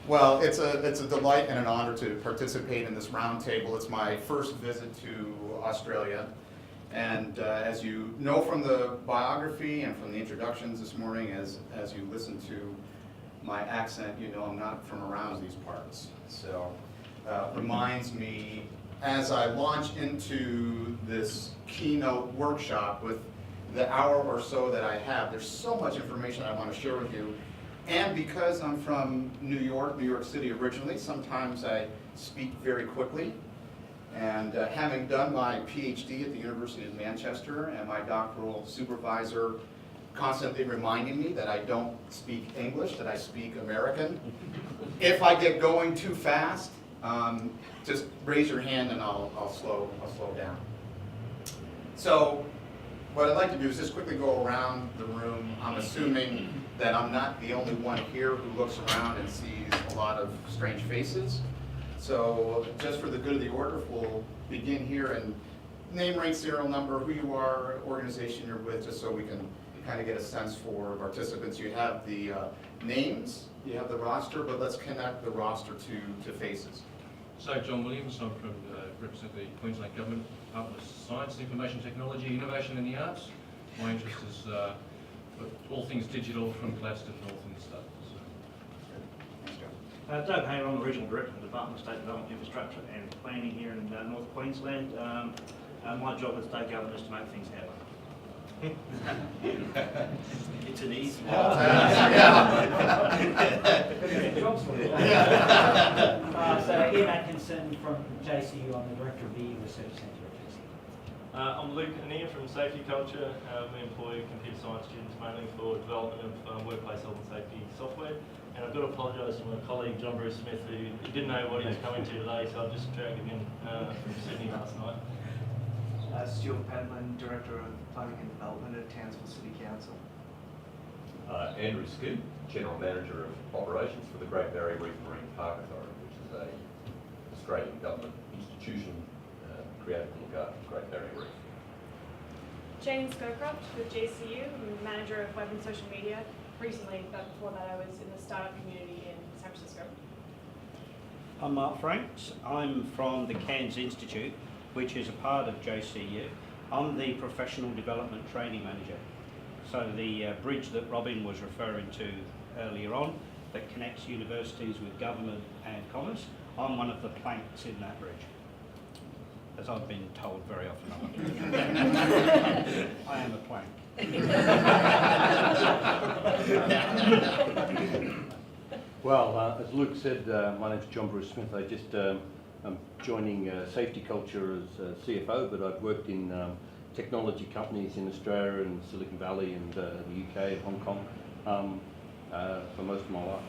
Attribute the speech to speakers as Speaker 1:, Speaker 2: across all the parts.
Speaker 1: Well, it's a delight and an honor to participate in this roundtable. It's my first visit to Australia. And as you know from the biography and from the introductions this morning, as you listen to my accent, you know I'm not from around these parts. So reminds me, as I launch into this keynote workshop with the hour or so that I have, there's so much information I want to share with you. And because I'm from New York City originally, sometimes I speak very quickly. And having done my PhD at the University of Manchester and my doctoral supervisor constantly reminding me that I don't speak English, that I speak American, if I get going too fast, just raise your hand and I'll slow down. So what I'd like to do is just quickly go around the room. I'm assuming that I'm not the only one here who looks around and sees a lot of strange faces. So just for the good of the order, we'll begin here and name, rank, serial number, who you are, organization you're with, just so we can kind of get a sense for participants. You have the names, you have the roster, but let's connect the roster to faces.
Speaker 2: So John Williams, I'm from represent the Queensland Government Department of Science, Information Technology, Innovation and the Arts. My interest is all things digital from Gladstone North and stuff.
Speaker 3: Doug Hayler, I'm the Regional Director of the Department of State Development, Infrastructure and Planning here in North Queensland. My job as state government is to make things happen. It's an easy one.
Speaker 4: So Ian Atkinson from JCU, I'm the Director of the Research Centre at JCU.
Speaker 5: I'm Luke Anir from Safety Culture. We employ computer science students mainly for development of workplace health and safety software. And I've got to apologise to my colleague John Bruce Smith, who didn't know what he was coming to today, so I've just dragged him in from Sydney last night.
Speaker 6: Stuart Padman, Director of Planning and Development at Townsville City Council.
Speaker 7: Andrew Scoop, General Manager of Operations for the Great Barrier Reef Marine Park Authority, which is an Australian government institution created to look after the Great Barrier Reef.
Speaker 8: Jane Scowcroft with JCU, I'm Manager of Web and Social Media. Recently, but before that I was in the startup community in San Francisco.
Speaker 3: I'm Mark Franks. I'm from the Cairns Institute, which is a part of JCU. I'm the Professional Development Training Manager. So the bridge that Robin was referring to earlier on that connects universities with government and commerce, I'm one of the planks in that bridge. As I've been told very often, I am a plank.
Speaker 9: Well, as Luke said, my name's John Bruce Smith. I'm joining Safety Culture as CFO, but I've worked in technology companies in Australia and Silicon Valley and the UK and Hong Kong for most of my life.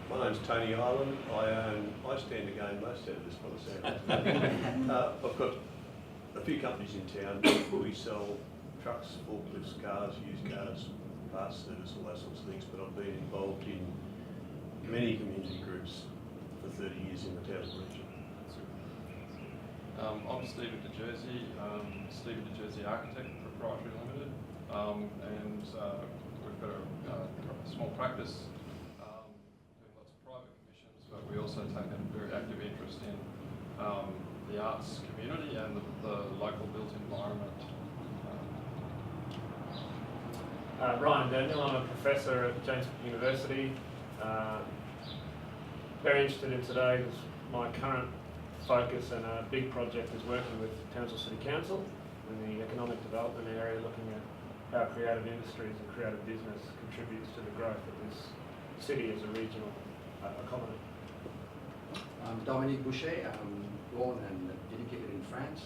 Speaker 10: My name's Tony Ireland. I stand to gain most out of this conversation. I've got a few companies in town. We sell trucks, forklifts, cars, used cars, parts service, all those sorts of things, but I've been involved in many community groups for 30 years in the Townsville region.
Speaker 11: I'm Stephen DeJersey, Stephen DeJersey Architect Proprietary Limited, and we've got a small practice doing lots of private commissions, but we also take a very active interest in the arts community and the local built environment.
Speaker 12: Ryan Daniel, I'm a professor at James Cook University. Very interested in today because my current focus and a big project is working with Townsville City Council in the economic development area, looking at how creative industries and creative business contributes to the growth of this city as a regional economy.
Speaker 13: I'm Dominique Boucher. I'm born and educated in France.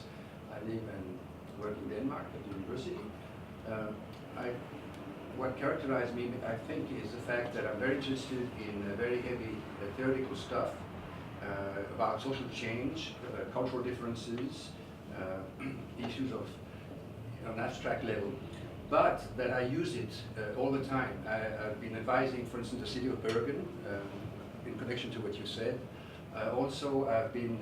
Speaker 13: I live and work in Denmark at the university. What characterizes me, I think, is the fact that I'm very interested in very heavy theoretical stuff about social change, cultural differences, issues of on an abstract level, but that I use it all the time. I've been advising, for instance, the city of Bergen in connection to what you said. Also, I've been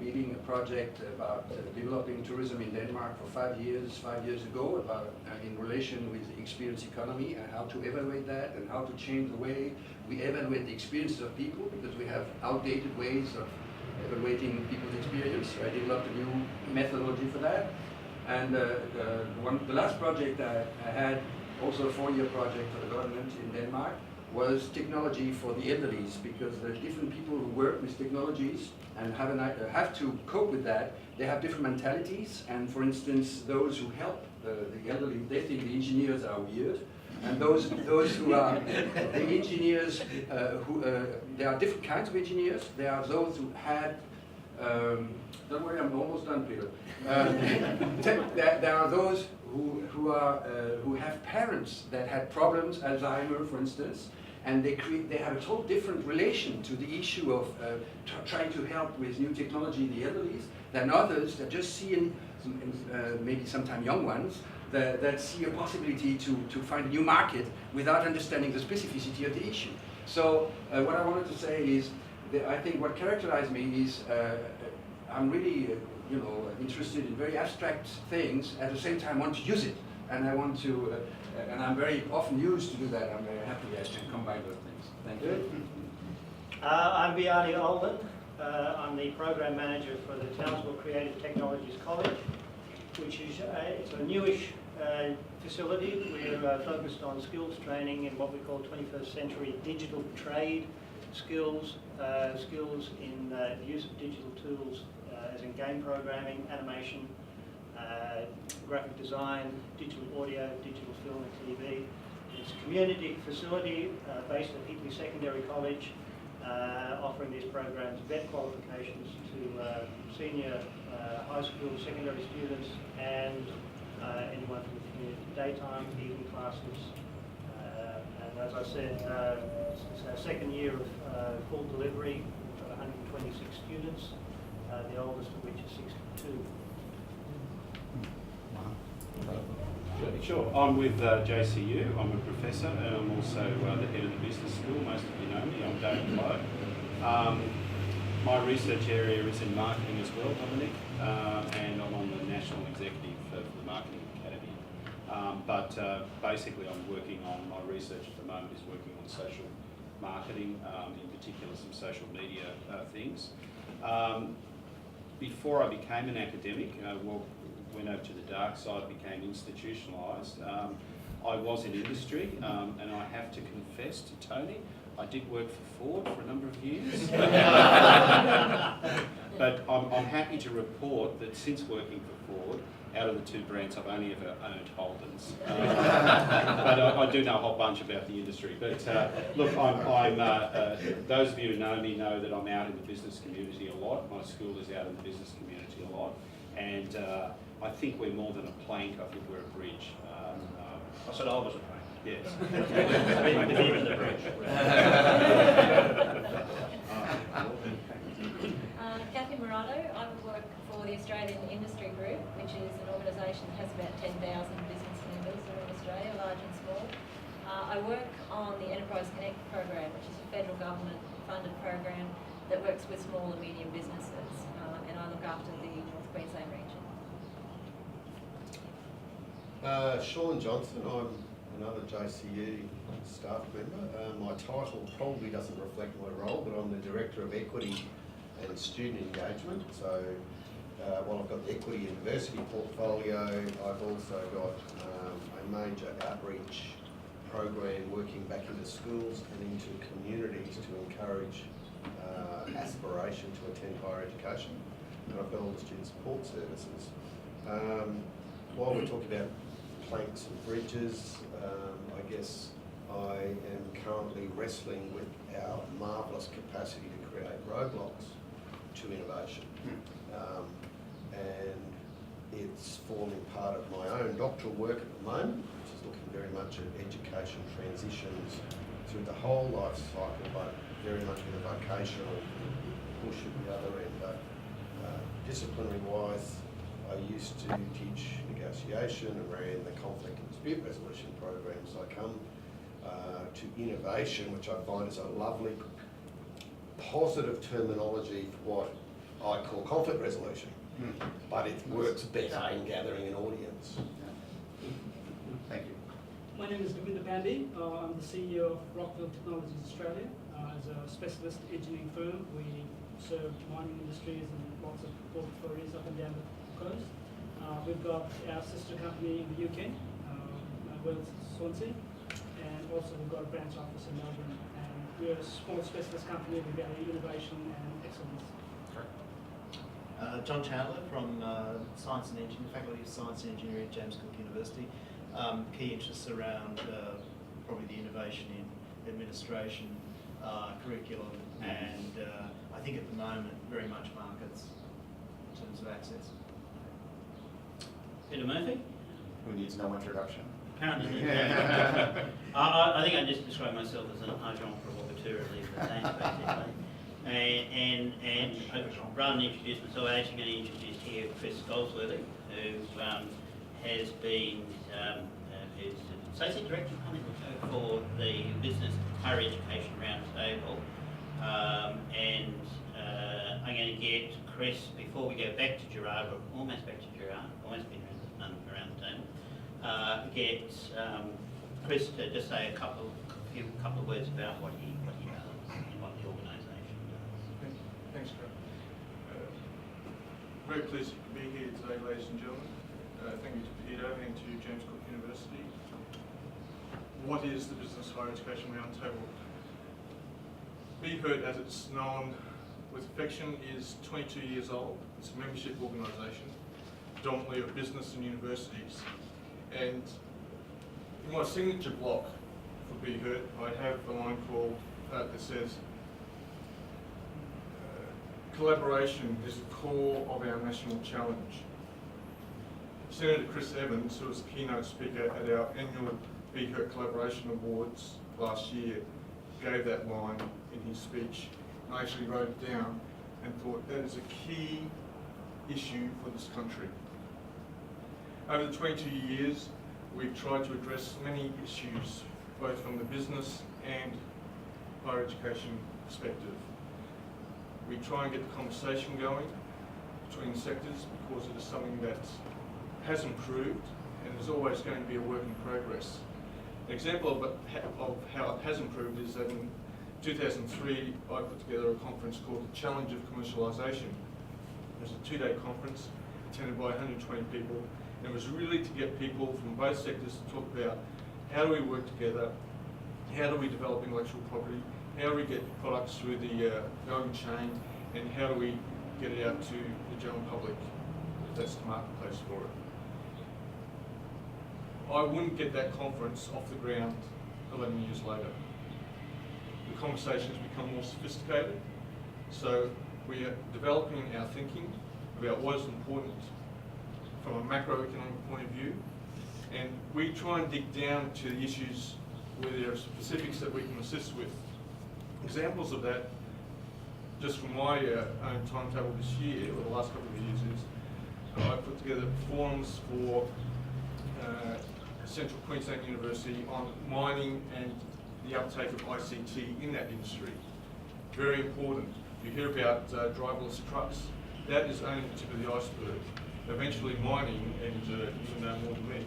Speaker 13: leading a project about developing tourism in Denmark for 5 years ago, about in relation with the experience economy and how to evaluate that and how to change the way we evaluate the experiences of people, because we have outdated ways of evaluating people's experience. So I developed a new methodology for that. And the last project I had, also a 4-year project for the government in Denmark, was technology for the elderly, because there are different people who work with technologies and have to cope with that. They have different mentalities, and for instance, those who help the elderly, they think the engineers are weird, and those who are the engineers, there are different kinds of engineers. There are those who had, don't worry, I'm almost done, Peter. There are those who have parents that had problems, Alzheimer, for instance, and they have a total different relation to the issue of trying to help with new technology, the elderly, than others that just see, maybe sometimes young ones, that see a possibility to find a new market without understanding the specificity of the issue. So what I wanted to say is, that I think what characterized me is I'm really interested in very abstract things, at the same time want to use it. And I want to, and I'm very often used to do that. I'm very happy I can combine those things. Thank you.
Speaker 3: I'm Bjarni Olden. I'm the Program Manager for the Townsville Creative Technologies College, which is it's a newish facility. We're focused on skills training in what we call 21st century digital trade skills, skills in the use of digital tools, as in game programming, animation, graphic design, digital audio, digital film and TV. It's a community facility based at Heatley Secondary College, offering these programs vet qualifications to senior high school, secondary students, and anyone from the community, daytime, evening classes. And as I said, it's our second year of full delivery. We've got 126 students, the oldest of which is 62.
Speaker 14: Sure, I'm with JCU. I'm a professor and I'm also the head of the business school. Most of you know me. I'm David Lowe. My research area is in marketing as well, Dominic, and I'm on the national executive for the Marketing Academy. But basically I'm working on, my research at the moment is working on social marketing, in particular some social media things. Before I became an academic, went over to the dark side, became institutionalised. I was in industry, and I have to confess to Tony, I did work for Ford for a number of years. But I'm happy to report that since working for Ford, out of the two brands, I've only ever owned Holdens. But I do know a whole bunch about the industry. But look, those of you who know me know that I'm out in the business community a lot. My school is out in the business community a lot. And I think we're more than a plank, I think we're a bridge.
Speaker 3: I said I was a plank.
Speaker 14: Yes.
Speaker 3: Even the bridge.
Speaker 15: Kathy Morado, I work for the Australian Industry Group, which is an organisation that has about 10,000 business members around Australia, large and small. I work on the Enterprise Connect program, which is a federal government funded program that works with small and medium businesses, and I look after the North Queensland region.
Speaker 16: Sean Johnson, I'm another JCU staff member. My title probably doesn't reflect my role, but I'm the Director of Equity and Student Engagement. So while I've got the Equity University portfolio, I've also got a major outreach program working back into schools and into communities to encourage aspiration to attend higher education. And I've got all the student support services. While we're talking about planks and bridges, I guess I am currently wrestling with our marvellous capacity to create roadblocks to innovation. And it's forming part of my own doctoral work at the moment, which is looking very much at education transitions through the whole life cycle, but very much with a vocational push at the other end. But disciplinary-wise, I used to teach negotiation and ran the conflict and dispute resolution program. So I come to innovation, which I find is a lovely, positive terminology for what I call conflict resolution, but it works better in gathering an audience.
Speaker 1: Thank you.
Speaker 17: My name is Govinda Pandey. I'm the CEO of Rockville Technologies Australia. As a specialist engineering firm, we serve mining industries and lots of portfolios up and down the coast. We've got our sister company in the UK, Wales, Swansea, and also we've got a branch office in Melbourne. And we're a small specialist company with value, innovation and excellence.
Speaker 18: John Chandler from Science and Engineering, Faculty of Science and Engineering at James Cook University. Key interests around probably the innovation in administration, curriculum, and I think at the moment very much markets in terms of access.
Speaker 3: Peter Murphy.
Speaker 1: Who needs no introduction?
Speaker 3: Apparently. I think I just describe myself as an agent provocateur of the dance, basically. And rather than introduce myself, I'm actually going to introduce here Chris Goldsworthy, who has been who's Associate Director for the Business Higher Education Roundtable. And I'm going to get Chris, before we go back to Gerard, or almost back to Gerard, almost been around the table, get Chris to just say a couple of words about what he does and what the organisation does.
Speaker 19: Thanks, Gerard. Very pleased to be here today, ladies and gentlemen. Thank you to Peter and to James Cook University. What is the Business Higher Education Roundtable? BHERT, as it's known with affection, is 22 years old. It's a membership organisation, predominantly of business and universities. And in my signature block for BHERT, I have a line called that says, collaboration is the core of our national challenge. Senator Chris Evans, who was the keynote speaker at our annual BHERT Collaboration Awards last year, gave that line in his speech. I actually wrote it down and thought that is a key issue for this country. Over the 22 years, we've tried to address many issues, both from the business and higher education perspective. We try and get the conversation going between sectors because it is something that has improved and is always going to be a work in progress. An example of how it has improved is that in 2003 I put together a conference called the Challenge of Commercialisation. It was a 2-day conference attended by 120 people, and it was really to get people from both sectors to talk about how do we work together, how do we develop intellectual property, how do we get products through the value chain, and how do we get it out to the general public, if that's the marketplace for it. I wouldn't get that conference off the ground 11 years later. The conversations become more sophisticated, so we are developing our thinking about what is important from a macroeconomic point of view, and we try and dig down to the issues where there are specifics that we can assist with. Examples of that, just from my own timetable this year, or the last couple of years, is I put together forums for Central Queensland University on mining and the uptake of ICT in that industry. Very important. You hear about driverless trucks. That is only the tip of the iceberg. Eventually mining, and you know more than me,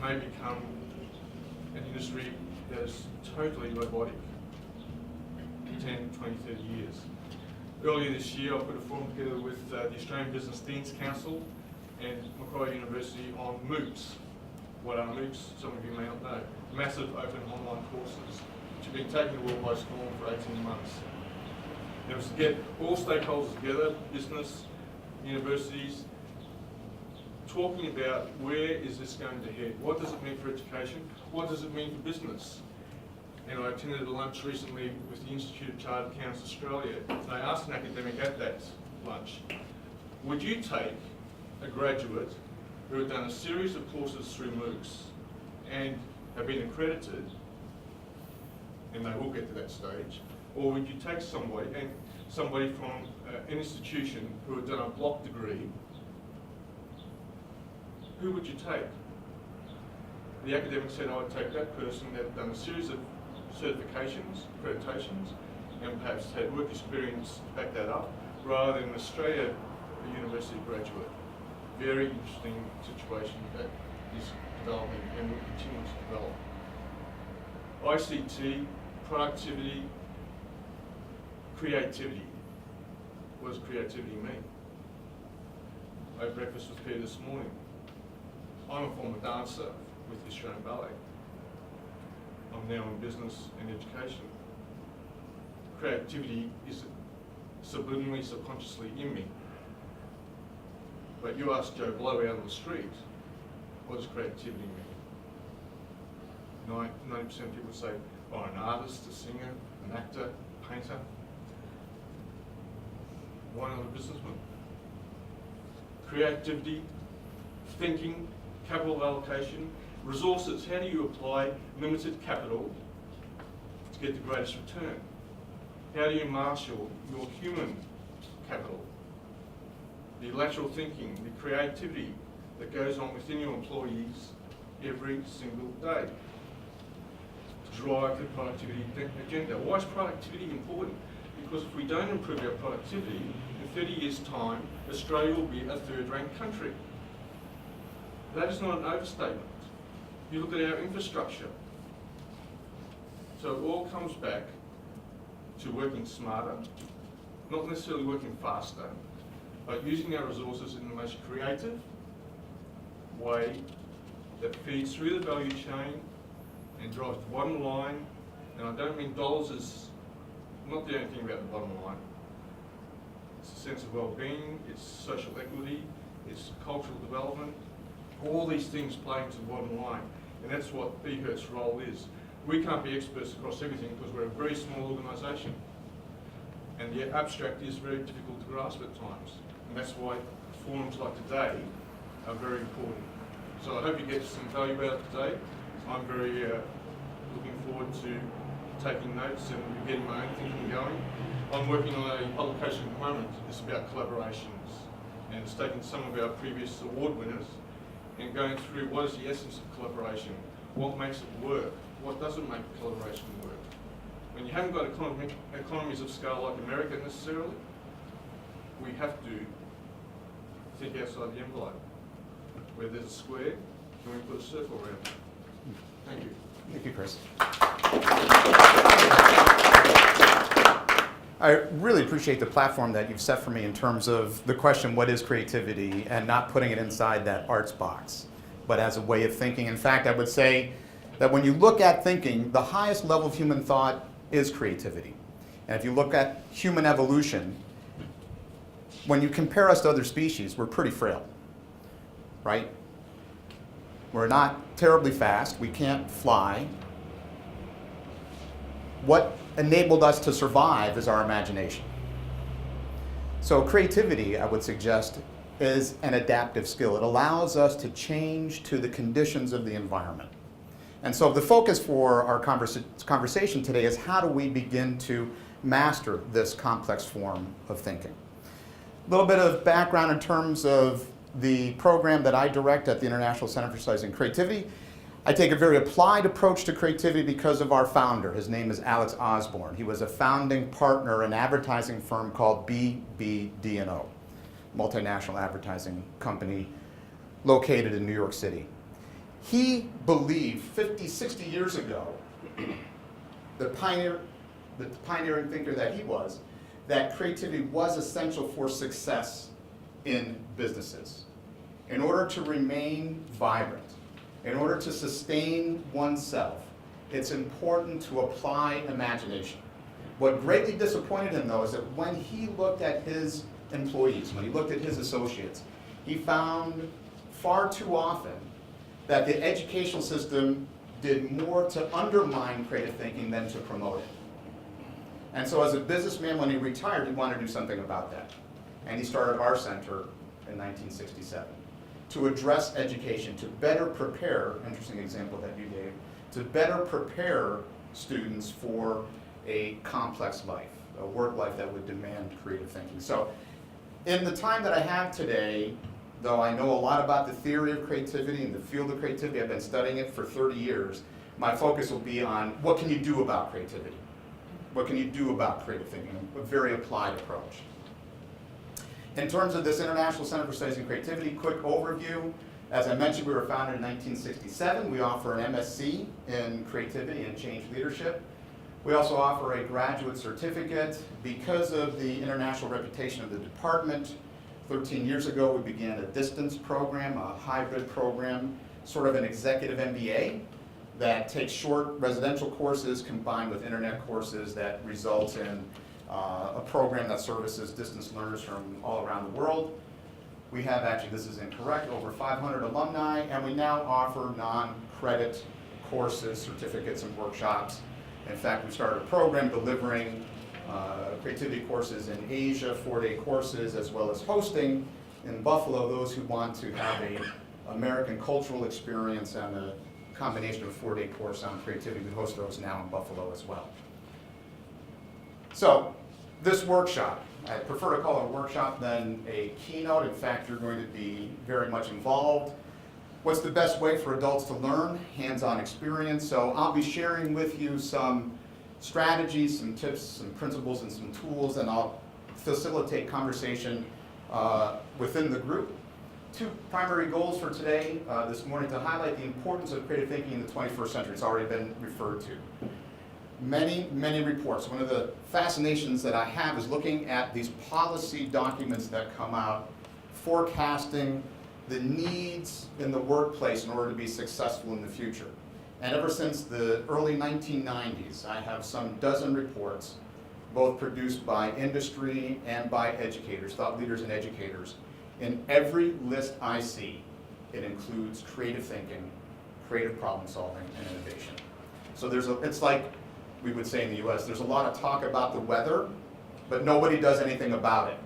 Speaker 19: may become an industry that is totally robotic in 10, 20, 30 years. Earlier this year I put a forum together with the Australian Business Deans Council and Macquarie University on MOOCs. What are MOOCs? Some of you may not know. Massive open online courses which have been taking the world by storm for 18 months. It was to get all stakeholders together, business, universities, talking about where is this going to head? What does it mean for education? What does it mean for business? And I attended a lunch recently with the Institute of Chartered Accountants Australia, and I asked an academic at that lunch, would you take a graduate who had done a series of courses through MOOCs and have been accredited, and they will get to that stage, or would you take somebody from an institution who had done a block degree? Who would you take? The academic said I would take that person that had done a series of certifications, accreditations, and perhaps had work experience to back that up, rather than Australia, a university graduate. Very interesting situation that is developing and will continue to develop. ICT, productivity, creativity. What does creativity mean? I had breakfast with Peter this morning. I'm a former dancer with the Australian Ballet. I'm now in business and education. Creativity is subliminally, subconsciously in me. But you ask Joe Blow out on the street, what does creativity mean? 90% of people say, oh, an artist, a singer, an actor, a painter. Why not a businessman? Creativity, thinking, capital allocation, resources. How do you apply limited capital to get the greatest return? How do you marshal your human capital? The lateral thinking, the creativity that goes on within your employees every single day to drive the productivity agenda. Why is productivity important? Because if we don't improve our productivity, in 30 years' time, Australia will be a third-ranked country. That is not an overstatement. You look at our infrastructure. So it all comes back to working smarter, not necessarily working faster, but using our resources in the most creative way that feeds through the value chain and drives the bottom line. And I don't mean dollars is not the only thing about the bottom line. It's a sense of well-being, it's social equity, it's cultural development. All these things play into the bottom line. And that's what BHERT's role is. We can't be experts across everything because we're a very small organisation. And the abstract is very difficult to grasp at times. And that's why forums like today are very important. So I hope you get some value out of today. I'm very looking forward to taking notes and getting my own thinking going. I'm working on a publication at the moment. It's about collaborations. And it's taken some of our previous award winners and going through what is the essence of collaboration, what makes it work, what doesn't make collaboration work. When you haven't got economies of scale like America necessarily, we have to think outside the envelope. Where there's a square, can we put a circle around it? Thank you.
Speaker 1: Thank you, Chris. I really appreciate the platform that you've set for me in terms of the question, what is creativity, and not putting it inside that arts box, but as a way of thinking. In fact, I would say that when you look at thinking, the highest level of human thought is creativity. And if you look at human evolution, when you compare us to other species, we're pretty frail, right? We're not terribly fast. We can't fly. What enabled us to survive is our imagination. So creativity, I would suggest, is an adaptive skill. It allows us to change to the conditions of the environment. And so the focus for our conversation today is how do we begin to master this complex form of thinking. A little bit of background in terms of the program that I direct at the International Center for Studies in Creativity. I take a very applied approach to creativity because of our founder. His name is Alex Osborne. He was a founding partner in an advertising firm called BBD&O, multinational advertising company located in New York City. He believed 50, 60 years ago, the pioneering thinker that he was, that creativity was essential for success in businesses. In order to remain vibrant, in order to sustain oneself, it's important to apply imagination. What greatly disappointed him, though, is that when he looked at his employees, when he looked at his associates, he found far too often that the educational system did more to undermine creative thinking than to promote it. And so as a businessman, when he retired, he wanted to do something about that. And he started our center in 1967 to address education, to better prepare, interesting example that you gave, to better prepare students for a complex life, a work life that would demand creative thinking. So in the time that I have today, though I know a lot about the theory of creativity and the field of creativity, I've been studying it for 30 years, my focus will be on what can you do about creativity? What can you do about creative thinking? A very applied approach. In terms of this International Center for Studies in Creativity, quick overview. As I mentioned, we were founded in 1967. We offer an MSc in Creativity and Change Leadership. We also offer a graduate certificate. Because of the international reputation of the department, 13 years ago we began a distance program, a hybrid program, sort of an executive MBA that takes short residential courses combined with internet courses that results in a program that services distance learners from all around the world. We have, actually this is incorrect, over 500 alumni, and we now offer non-credit courses, certificates, and workshops. In fact, we started a program delivering creativity courses in Asia, 4-day courses, as well as hosting in Buffalo those who want to have an American cultural experience and a combination of a 4-day course on creativity. We host those now in Buffalo as well. So, this workshop, I prefer to call it a workshop than a keynote. In fact, you're going to be very much involved. What's the best way for adults to learn? Hands-on experience. So I'll be sharing with you some strategies, some tips, some principles, and some tools, and I'll facilitate conversation within the group. 2 primary goals for today, this morning, to highlight the importance of creative thinking in the 21st century. It's already been referred to. Many, many reports. One of the fascinations that I have is looking at these policy documents that come out, forecasting the needs in the workplace in order to be successful in the future. And ever since the early 1990s, I have some dozen reports, both produced by industry and by educators, thought leaders and educators. In every list I see, it includes creative thinking, creative problem solving, and innovation. So it's like we would say in the US, there's a lot of talk about the weather, but nobody does anything about it.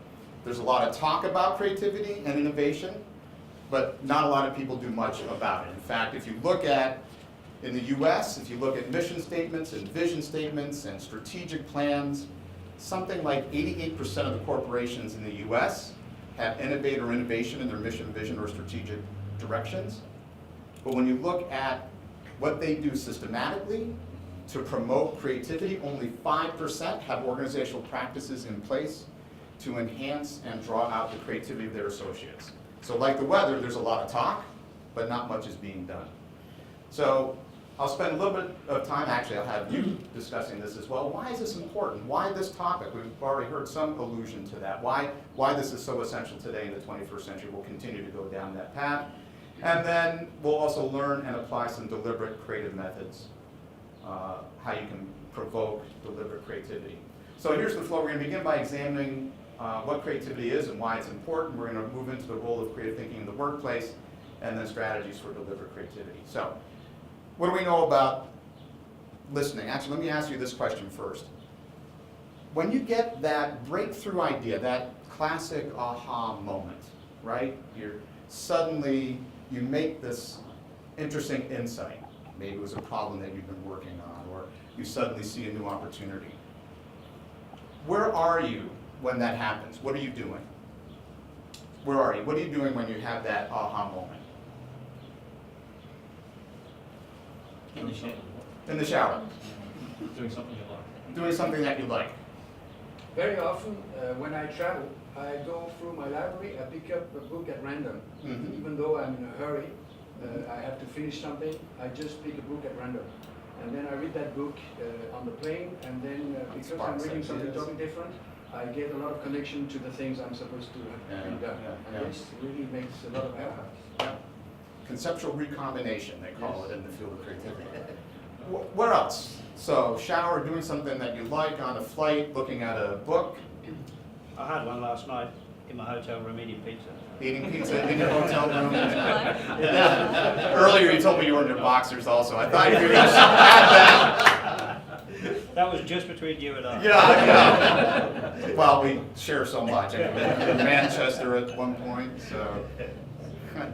Speaker 1: There's a lot of talk about creativity and innovation, but not a lot of people do much about it. In fact, if you look at, in the US, if you look at mission statements and vision statements and strategic plans, something like 88% of the corporations in the US have innovate or innovation in their mission, vision, or strategic directions. But when you look at what they do systematically to promote creativity, only 5% have organizational practices in place to enhance and draw out the creativity of their associates. So like the weather, there's a lot of talk, but not much is being done. So I'll spend a little bit of time, actually I'll have you discussing this as well. Why is this important? Why this topic? We've already heard some allusion to that. Why this is so essential today in the 21st century. We'll continue to go down that path. And then we'll also learn and apply some deliberate creative methods, how you can provoke deliberate creativity. So here's the flow. We're going to begin by examining what creativity is and why it's important. We're going to move into the role of creative thinking in the workplace, and then strategies for deliberate creativity. So, what do we know about listening? Actually, let me ask you this question first. When you get that breakthrough idea, that classic aha moment, right? Suddenly you make this interesting insight. Maybe it was a problem that you've been working on, or you suddenly see a new opportunity. Where are you when that happens? What are you doing? Where are you? What are you doing when you have that aha moment?
Speaker 2: In the shower.
Speaker 1: In the shower.
Speaker 2: Doing something you like.
Speaker 1: Doing something that you like.
Speaker 13: Very often, when I travel, I go through my library, I pick up a book at random.
Speaker 1: Mm-hmm.
Speaker 13: Even though I'm in a hurry, I have to finish something, I just pick a book at random. And then I read that book on the plane, and then because I'm reading something totally different, I get a lot of connection to the things I'm supposed to have done. And this really makes a lot of effort.
Speaker 1: Yeah. Conceptual recombination, they call it in the field of creativity. What else? So, shower, doing something that you like, on a flight, looking at a book.
Speaker 3: I had one last night in my hotel room eating pizza.
Speaker 1: Eating pizza in your hotel room? Yeah. Earlier you told me you were in your boxers also. I thought you were going to add that.
Speaker 3: That was just between you and I.
Speaker 1: Yeah. Well, we share so much. I mean, in Manchester at one point, so.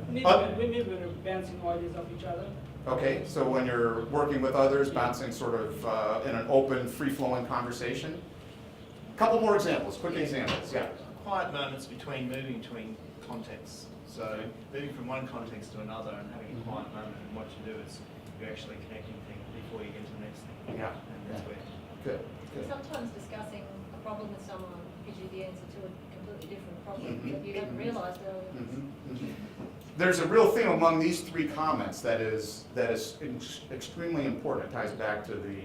Speaker 17: We were bouncing ideas off each other.
Speaker 1: Okay, so when you're working with others, bouncing sort of in an open, free-flowing conversation. A couple more examples, quick examples, yeah.
Speaker 6: Quiet moments moving between contexts. So moving from one context to another and having a quiet moment, and what you do is you're actually connecting things before you get to the next thing.
Speaker 1: Yeah.
Speaker 6: And that's where.
Speaker 1: Good.
Speaker 15: Sometimes discussing a problem with someone gives you the answer to a completely different problem that you haven't realised earlier.
Speaker 1: There's a real thing among these three comments that is extremely important. It ties back to the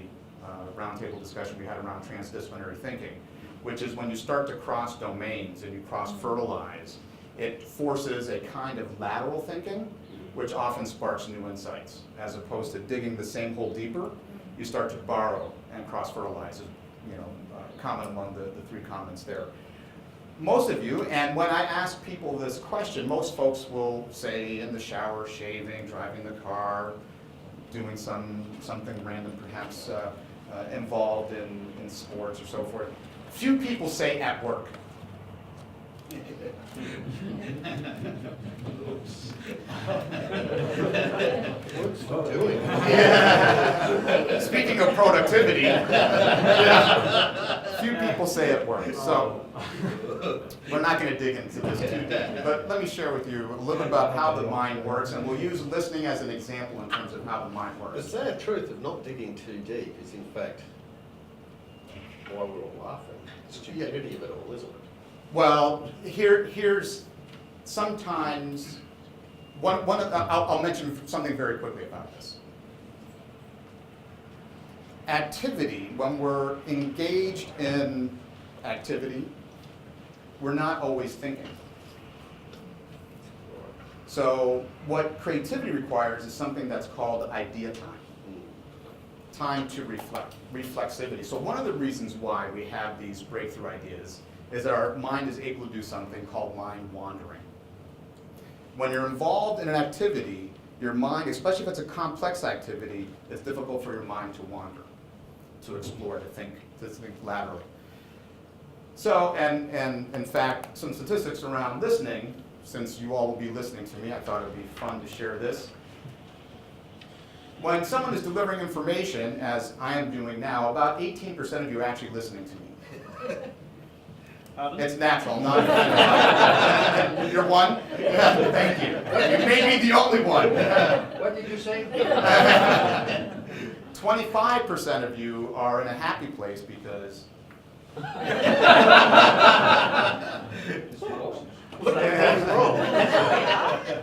Speaker 1: roundtable discussion we had around transdisciplinary thinking, which is when you start to cross domains and you cross-fertilize, it forces a kind of lateral thinking, which often sparks new insights. As opposed to digging the same hole deeper, you start to borrow and cross-fertilize, common among the three comments there. Most of you, and when I ask people this question, most folks will say in the shower, shaving, driving the car, doing something random, perhaps involved in sports or so forth. Few people say at work. Speaking of productivity, few people say at work. So we're not going to dig into this too deep, but let me share with you a little bit about how the mind works, and we'll use listening as an example in terms of how the mind works.
Speaker 16: The sad truth of not digging too deep is, in fact, why we're all laughing. Stupidity of it all, isn't it?
Speaker 1: Well, here's sometimes I'll mention something very quickly about this. Activity, when we're engaged in activity, we're not always thinking. So what creativity requires is something that's called idea time. Time to reflect, reflexivity. So one of the reasons why we have these breakthrough ideas is that our mind is able to do something called mind wandering. When you're involved in an activity, your mind, especially if it's a complex activity, it's difficult for your mind to wander, to explore, to think laterally. So, and in fact, some statistics around listening, since you all will be listening to me, I thought it would be fun to share this. When someone is delivering information, as I am doing now, about 18% of you are actually listening to me. It's natural, not You're one? Thank you. You may be the only one.
Speaker 13: What did you say?
Speaker 1: 25% of you are in a happy place because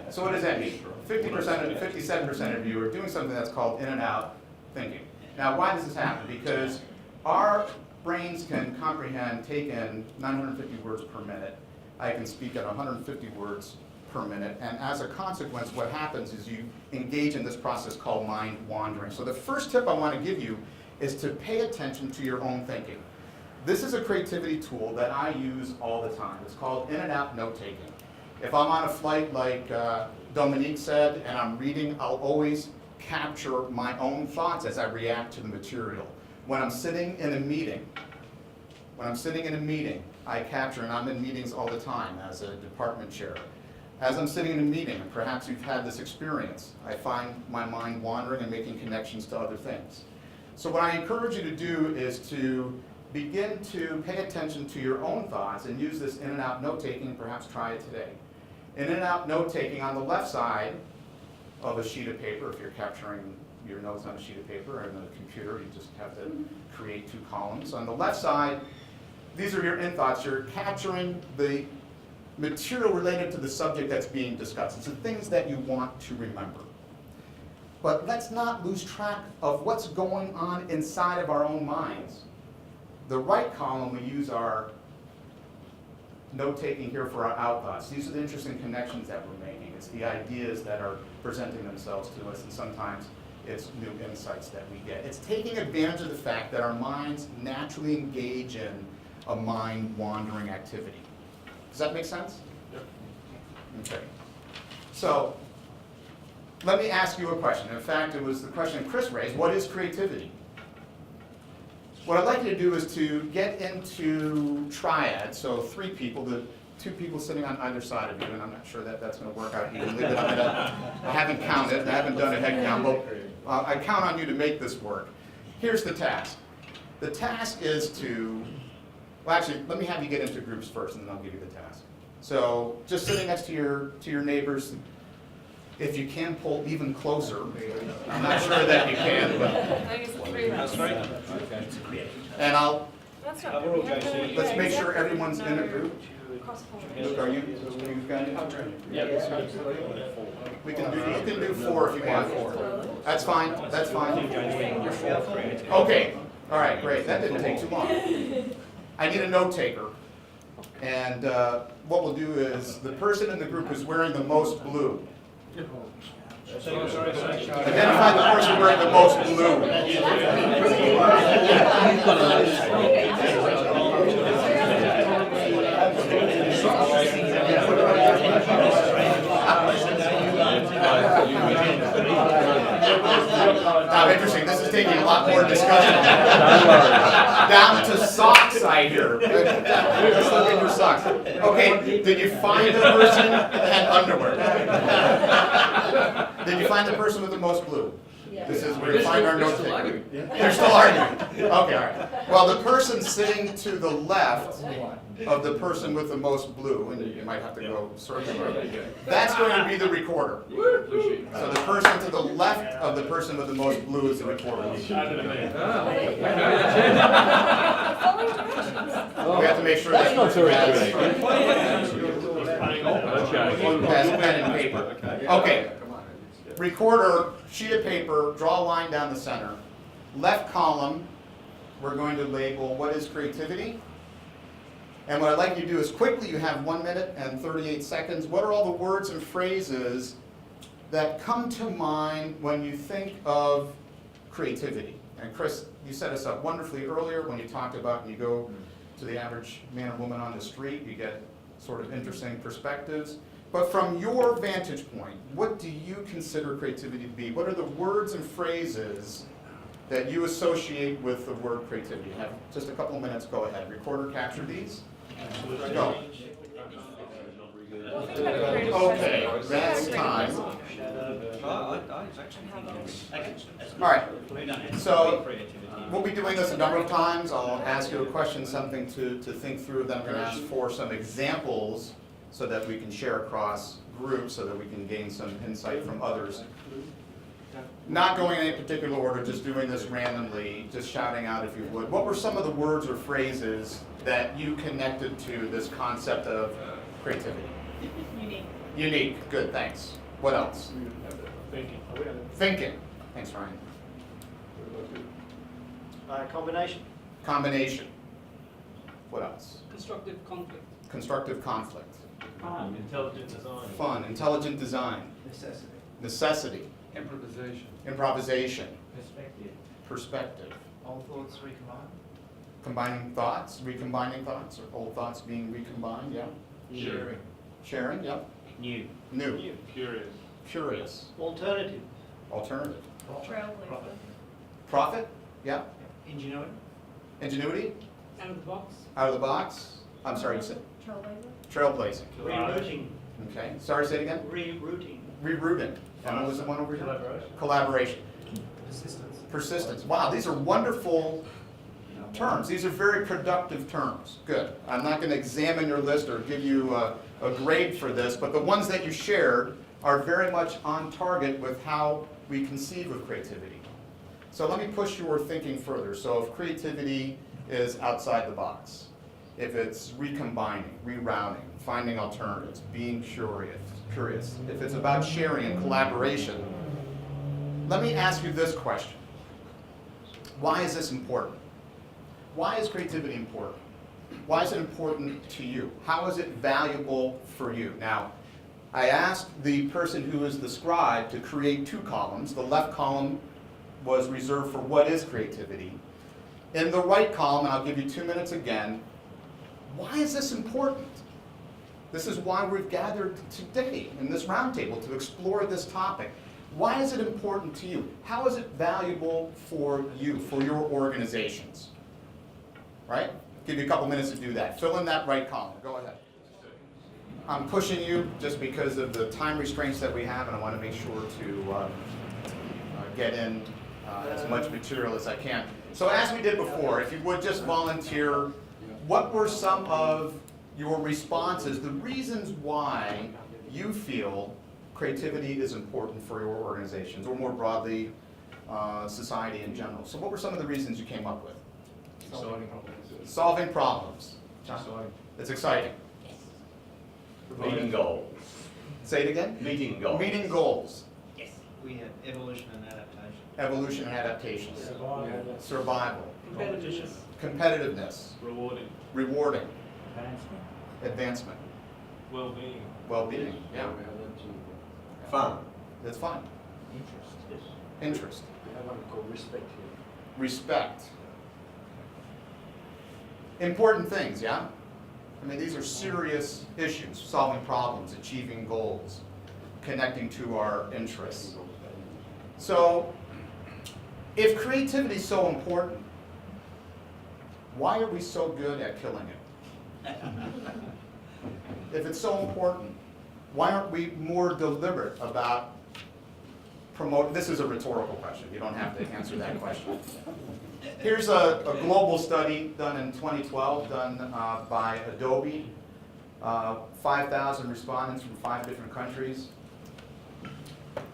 Speaker 1: So what does that mean? 50%, 57% of you are doing something that's called in and out thinking. Now, why does this happen? Because our brains can comprehend, take in 950 words per minute. I can speak at 150 words per minute, and as a consequence, what happens is you engage in this process called mind wandering. So the first tip I want to give you is to pay attention to your own thinking. This is a creativity tool that I use all the time. It's called in and out note taking. If I'm on a flight like Dominique said, and I'm reading, I'll always capture my own thoughts as I react to the material. When I'm sitting in a meeting, I capture, and I'm in meetings all the time as a department chair. As I'm sitting in a meeting, and perhaps you've had this experience, I find my mind wandering and making connections to other things. So what I encourage you to do is to begin to pay attention to your own thoughts and use this in and out note taking, perhaps try it today. In and out note taking on the left side of a sheet of paper, if you're capturing your notes on a sheet of paper, and a computer, you just have to create two columns. On the left side, these are your in thoughts. You're capturing the material related to the subject that's being discussed. It's the things that you want to remember. But let's not lose track of what's going on inside of our own minds. The right column, we use our note-taking here for our out thoughts. These are the interesting connections that we're making. It's the ideas that are presenting themselves to us, and sometimes it's new insights that we get. It's taking advantage of the fact that our minds naturally engage in a mind-wandering activity. Does that make sense?
Speaker 11: Yep.
Speaker 1: Okay. So, let me ask you a question. In fact, it was the question Chris raised, what is creativity? What I'd like you to do is to get into triad, so three people, the two people sitting on either side of you, and I'm not sure that that's going to work out evenly, but I haven't counted, I haven't done a head count, but I count on you to make this work. Here's the task. The task is to, well actually, let me have you get into groups first, and then I'll give you the task. So, just sitting next to your neighbors, if you can pull even closer. I'm not sure that you can, but.
Speaker 8: I think it's 3 rounds.
Speaker 1: Okay. And let's make sure everyone's in a group. Luke, are you going to? We can do, you can do 4 if you want. That's fine, that's fine. Okay, all right, great, that didn't take too long. I need a note taker. And what we'll do is, the person in the group who's wearing the most blue. Identify the person wearing the most blue. Now, interesting, this is taking a lot more discussion. Down to socks, I hear. Let's look at your socks. Okay, did you find the person that had underwear? Did you find the person with the most blue? Yeah. This is where we find our note taker. They're still arguing. Okay, all right. Well, the person sitting to the left of the person with the most blue, and you might have to go circle, that's going to be the recorder. So the person to the left of the person with the most blue is the recorder. We have to make sure that person has pen and paper. Okay. Recorder, sheet of paper, draw a line down the center. Left column, we're going to label what is creativity. And what I'd like you to do is quickly, you have 1 minute and 38 seconds. What are all the words and phrases that come to mind when you think of creativity? And Chris, you set us up wonderfully earlier when you talked about when you go to the average man or woman on the street, you get sort of interesting perspectives. But from your vantage point, what do you consider creativity to be? What are the words and phrases that you associate with the word creativity? You have just a couple of minutes, go ahead. Recorder, capture these. Go. Okay, that's time. All right, so we'll be doing this a number of times. I'll ask you a question, something to think through. Then I'm going to ask for some examples so that we can share across groups, so that we can gain some insight from others. Not going in any particular order, just doing this randomly, just shouting out if you would. What were some of the words or phrases that you connected to this concept of creativity?
Speaker 8: Unique.
Speaker 1: Unique, good, thanks. What else?
Speaker 12: Thinking.
Speaker 1: Thinking. Thanks, Ryan.
Speaker 4: Combination.
Speaker 1: Combination. What else?
Speaker 17: Constructive conflict.
Speaker 1: Constructive conflict.
Speaker 5: Fun. Intelligent design.
Speaker 1: Fun. Intelligent design.
Speaker 4: Necessity.
Speaker 1: Necessity.
Speaker 19: Improvisation.
Speaker 1: Improvisation.
Speaker 4: Perspective.
Speaker 1: Perspective.
Speaker 18: All thoughts recombined.
Speaker 1: Combining thoughts, recombining thoughts, or old thoughts being recombined, yeah.
Speaker 19: Sharing.
Speaker 1: Sharing, yep.
Speaker 3: New.
Speaker 1: New.
Speaker 12: Curious.
Speaker 1: Curious.
Speaker 4: Alternative.
Speaker 1: Alternative.
Speaker 8: Trailblazer.
Speaker 1: Profit, yeah.
Speaker 4: Ingenuity.
Speaker 1: Ingenuity.
Speaker 17: Out of the box.
Speaker 1: Out of the box. I'm sorry, you said
Speaker 8: Trailblazer.
Speaker 1: trailblazing.
Speaker 4: Rerouting.
Speaker 1: Okay, sorry, say it again.
Speaker 4: Rerouting.
Speaker 1: Rerouting. And what was the one over here?
Speaker 5: Collaboration.
Speaker 1: Collaboration.
Speaker 18: Persistence.
Speaker 1: Persistence. Wow, these are wonderful terms. These are very productive terms. Good. I'm not going to examine your list or give you a grade for this, but the ones that you shared are very much on target with how we conceive of creativity. So let me push your thinking further. So if creativity is outside the box, if it's recombining, rerouting, finding alternatives, being curious, if it's about sharing and collaboration, let me ask you this question. Why is this important? Why is creativity important? Why is it important to you? How is it valuable for you? Now, I asked the person who is the scribe to create 2 columns. The left column was reserved for what is creativity. In the right column, and I'll give you 2 minutes again, why is this important? This is why we've gathered today in this roundtable to explore this topic. Why is it important to you? How is it valuable for you, for your organizations? Right? Give you a couple minutes to do that. Fill in that right column. Go ahead. I'm pushing you just because of the time restraints that we have, and I want to make sure to get in as much material as I can. So as we did before, if you would just volunteer, what were some of your responses, the reasons why you feel creativity is important for your organizations, or more broadly, society in general? So what were some of the reasons you came up with?
Speaker 19: Solving problems.
Speaker 1: Solving problems.
Speaker 19: Exciting.
Speaker 1: It's exciting.
Speaker 7: Meeting goals.
Speaker 1: Say it again?
Speaker 7: Meeting goals.
Speaker 1: Meeting goals.
Speaker 4: Yes. We have evolution and adaptation.
Speaker 1: Evolution and adaptation.
Speaker 4: Survival.
Speaker 1: Survival.
Speaker 4: Competition.
Speaker 1: Competitiveness.
Speaker 5: Rewarding.
Speaker 1: Rewarding.
Speaker 4: Advancement.
Speaker 1: Advancement.
Speaker 5: Well-being.
Speaker 1: Well-being, yeah.
Speaker 7: Fun.
Speaker 1: It's fun.
Speaker 4: Interest. Yes.
Speaker 1: Interest.
Speaker 16: We have one called respect here.
Speaker 1: Respect. Important things, yeah? I mean, these are serious issues, solving problems, achieving goals, connecting to our interests. So, if creativity is so important, why are we so good at killing it? If it's so important, why aren't we more deliberate about promoting? This is a rhetorical question. You don't have to answer that question. Here's a global study done in 2012, done by Adobe. 5,000 respondents from 5 different countries.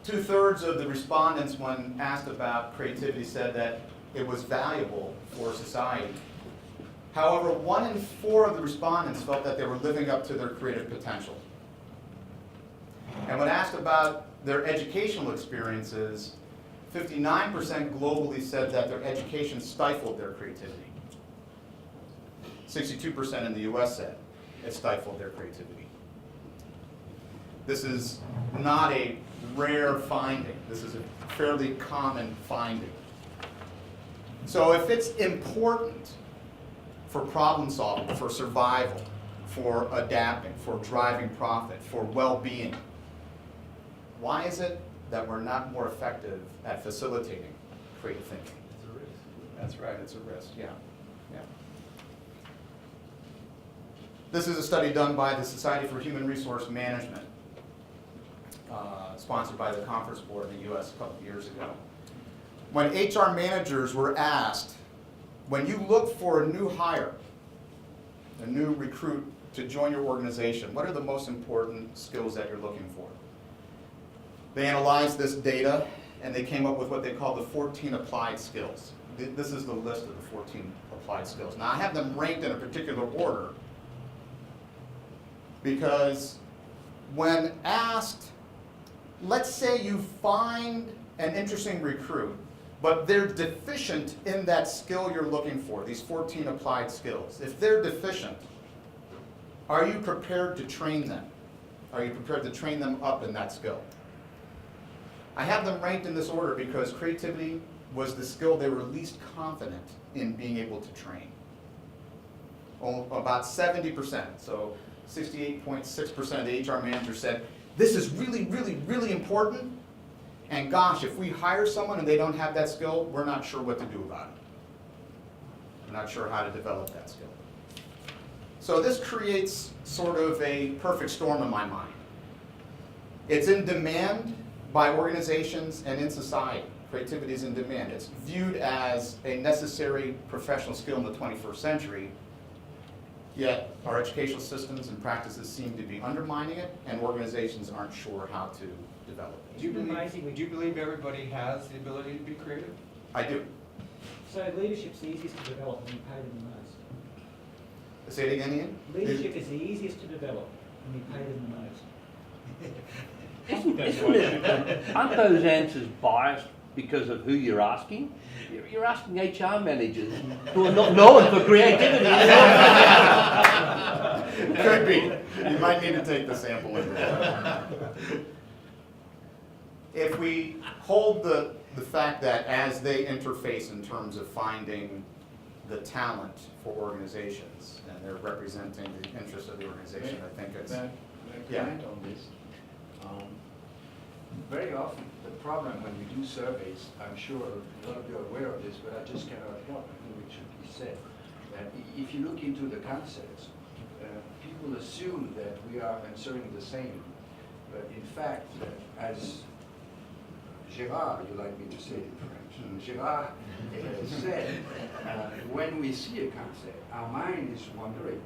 Speaker 1: 2/3 of the respondents, when asked about creativity, said that it was valuable for society. However, 1 in 4 of the respondents felt that they were living up to their creative potential. And when asked about their educational experiences, 59% globally said that their education stifled their creativity. 62% in the US said it stifled their creativity. This is not a rare finding. This is a fairly common finding. So if it's important for problem solving, for survival, for adapting, for driving profit, for well-being, why is it that we're not more effective at facilitating creative thinking?
Speaker 16: It's a risk.
Speaker 1: That's right, it's a risk, yeah. This is a study done by the Society for Human Resource Management, sponsored by the Conference Board in the US a couple of years ago. When HR managers were asked, when you look for a new hire, a new recruit to join your organization, what are the most important skills that you're looking for? They analyzed this data and they came up with what they call the 14 applied skills. This is the list of the 14 applied skills. Now I have them ranked in a particular order because when asked, let's say you find an interesting recruit, but they're deficient in that skill you're looking for, these 14 applied skills. If they're deficient, are you prepared to train them? Are you prepared to train them up in that skill? I have them ranked in this order because creativity was the skill they were least confident in being able to train. About 70%, so 68.6% of the HR managers said, this is really, really, really important, and gosh, if we hire someone and they don't have that skill, we're not sure what to do about it. We're not sure how to develop that skill. So this creates sort of a perfect storm in my mind. It's in demand by organizations and in society. Creativity is in demand. It's viewed as a necessary professional skill in the 21st century, yet our educational systems and practices seem to be undermining it, and organizations aren't sure how to develop it.
Speaker 20: Do you believe everybody has the ability to be creative?
Speaker 1: I do.
Speaker 4: So leadership's the easiest to develop and you pay them the most.
Speaker 1: Say it again, Ian?
Speaker 4: Leadership is the easiest to develop and you pay them the most.
Speaker 9: Aren't those answers biased because of who you're asking? You're asking HR managers who are not known for creativity.
Speaker 1: Could be. You might need to take the sample in there. If we hold the fact that as they interface in terms of finding the talent for organizations and they're representing the interests of the organization, I think it's...
Speaker 21: May I comment on this? Very often, the problem when we do surveys, I'm sure a lot of you are aware of this, but I just cannot help, I think it should be said, that if you look into the concepts, people assume that we are answering the same. But in fact, as Gerard, you like me to say it in French, Gerard said, when we see a concept, our mind is wandering,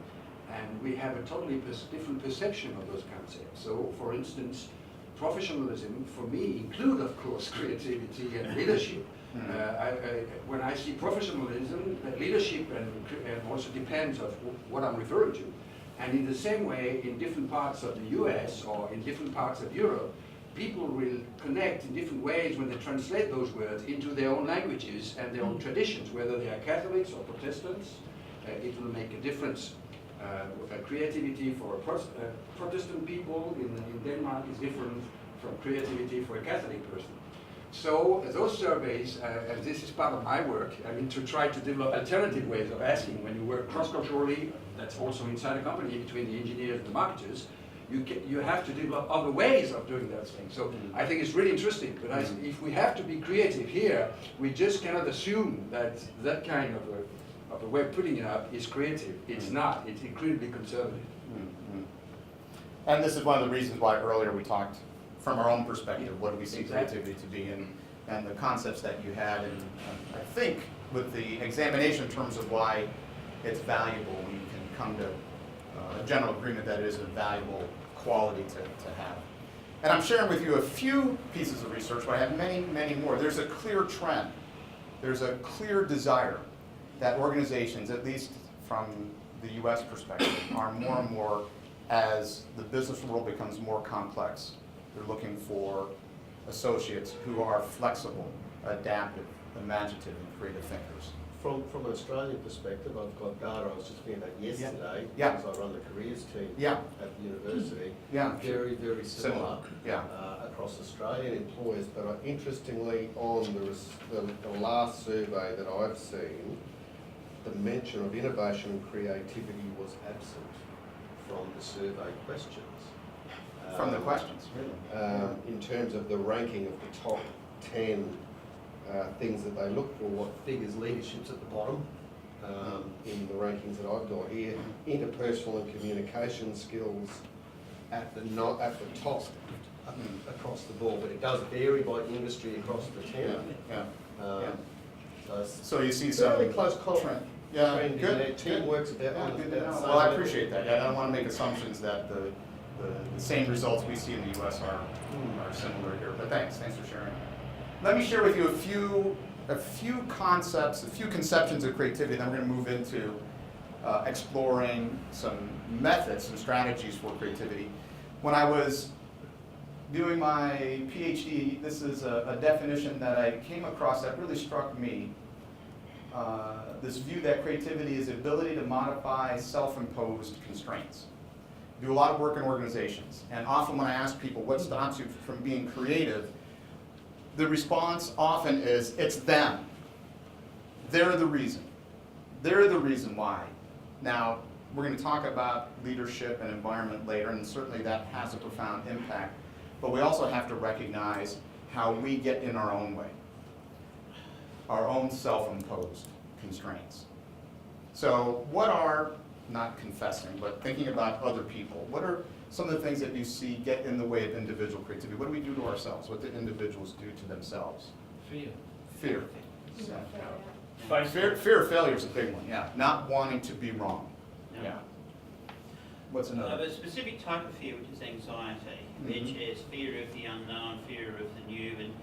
Speaker 21: and we have a totally different perception of those concepts. So, for instance, professionalism, for me, include, of course, creativity and leadership. When I see professionalism, leadership, and also depends on what I'm referring to.
Speaker 13: And in the same way, in different parts of the US or in different parts of Europe, people will connect in different ways when they translate those words into their own languages and their own traditions, whether they are Catholics or Protestants. It will make a difference. Creativity for Protestant people in Denmark is different from creativity for a Catholic person. So those surveys, and this is part of my work, I mean, to try to develop alternative ways of asking. When you work cross-culturally, that's also inside a company between the engineers and the marketers, you have to develop other ways of doing that thing. So I think it's really interesting, but if we have to be creative here, we just cannot assume that that kind of a way of putting it up is creative. It's not. It's incredibly conservative.
Speaker 1: And this is one of the reasons why earlier we talked from our own perspective, what do we see
Speaker 13: Exactly.
Speaker 1: creativity to be, and the concepts that you had, and I think with the examination in terms of why it's valuable, we can come to a general agreement that it is a valuable quality to have. And I'm sharing with you a few pieces of research, but I have many, many more. There's a clear trend. There's a clear desire that organizations, at least from the US perspective, are more and more, as the business world becomes more complex, they're looking for associates who are flexible, adaptive, imaginative, and creative thinkers.
Speaker 16: From an Australian perspective, I've got data I was just thinking about yesterday,
Speaker 1: Yeah.
Speaker 16: because I run the careers team
Speaker 1: Yeah.
Speaker 16: at the university.
Speaker 1: Yeah.
Speaker 16: Very, very similar
Speaker 1: Yeah.
Speaker 16: across Australian employers. But interestingly, on the last survey that I've seen, the mention of innovation and creativity was absent from the survey questions.
Speaker 1: From the questions, really?
Speaker 16: In terms of the ranking of the top 10 things that they look for, what figures leadership's at the bottom in the rankings that I've got here. Interpersonal and communication skills at the top across the board, but it does vary by industry across the 10.
Speaker 1: So you see some
Speaker 16: fairly close
Speaker 1: trend.
Speaker 16: trend in
Speaker 1: Good.
Speaker 16: there. Teamwork's about
Speaker 1: Yeah,
Speaker 16: on
Speaker 1: good to
Speaker 16: about
Speaker 1: know.
Speaker 16: the same
Speaker 1: Well, I
Speaker 16: level.
Speaker 1: appreciate that. Yeah, I don't want to make assumptions that the same results we see in the US are similar here, but thanks for sharing. Let me share with you a few concepts, a few conceptions of creativity, then we're going to move into exploring some methods and strategies for creativity. When I was doing my PhD, this is a definition that I came across that really struck me. This view that creativity is the ability to modify self-imposed constraints. Do a lot of work in organizations, and often when I ask people what stops you from being creative, the response often is, it's them. They're the reason. They're the reason why. Now, we're going to talk about leadership and environment later, and certainly that has a profound impact, but we also have to recognize how we get in our own way, our own self-imposed constraints. So what are, not confessing, but thinking about other people, what are some of the things that you see get in the way of individual creativity? What do we do to ourselves? What do individuals do to themselves?
Speaker 2: Fear.
Speaker 1: Fear.
Speaker 12: Face
Speaker 1: Fear of failure is a big one, yeah. Not wanting to be wrong. Yeah. What's another?
Speaker 10: A specific type of fear, which is anxiety, which is fear of the unknown, fear of the new, and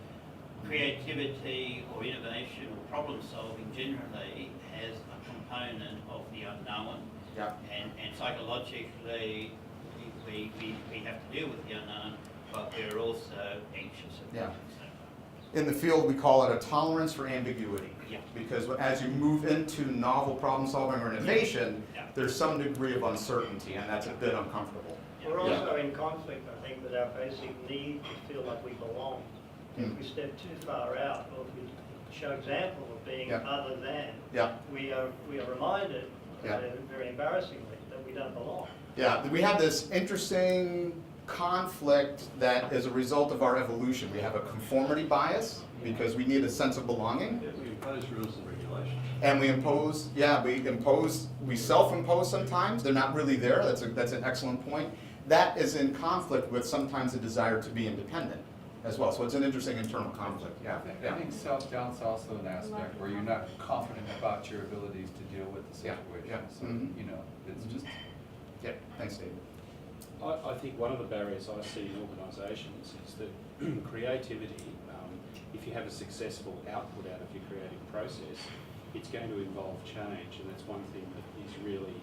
Speaker 10: creativity or innovation or problem solving generally has a component of the unknown.
Speaker 1: Yeah.
Speaker 10: And psychologically, we have to deal with the unknown, but we're also anxious about
Speaker 1: Yeah.
Speaker 10: it.
Speaker 1: In the field, we call it a tolerance for ambiguity.
Speaker 10: Yeah.
Speaker 1: Because as you move into novel problem solving or innovation, there's some degree of uncertainty, and that's a bit uncomfortable.
Speaker 3: We're also in conflict, I think, with our basic need to feel like we belong. If we step too far out, or if we show example of being other than, we are reminded, very embarrassingly, that we don't belong.
Speaker 1: Yeah, we have this interesting conflict that is a result of our evolution. We have a conformity bias because we need a sense of belonging.
Speaker 7: We impose rules and regulations.
Speaker 1: And we self-impose sometimes. They're not really there. That's an excellent point. That is in conflict with sometimes a desire to be independent as well. So it's an interesting internal conflict. Yeah.
Speaker 22: I think self-doubt's also an aspect where you're not confident about your abilities to deal with the situation. So, you know, it's just...
Speaker 1: Yeah, thanks, David.
Speaker 14: I think one of the barriers I see in organisations is that creativity, if you have a successful output out of your creative process, it's going to involve change, and that's one thing that is really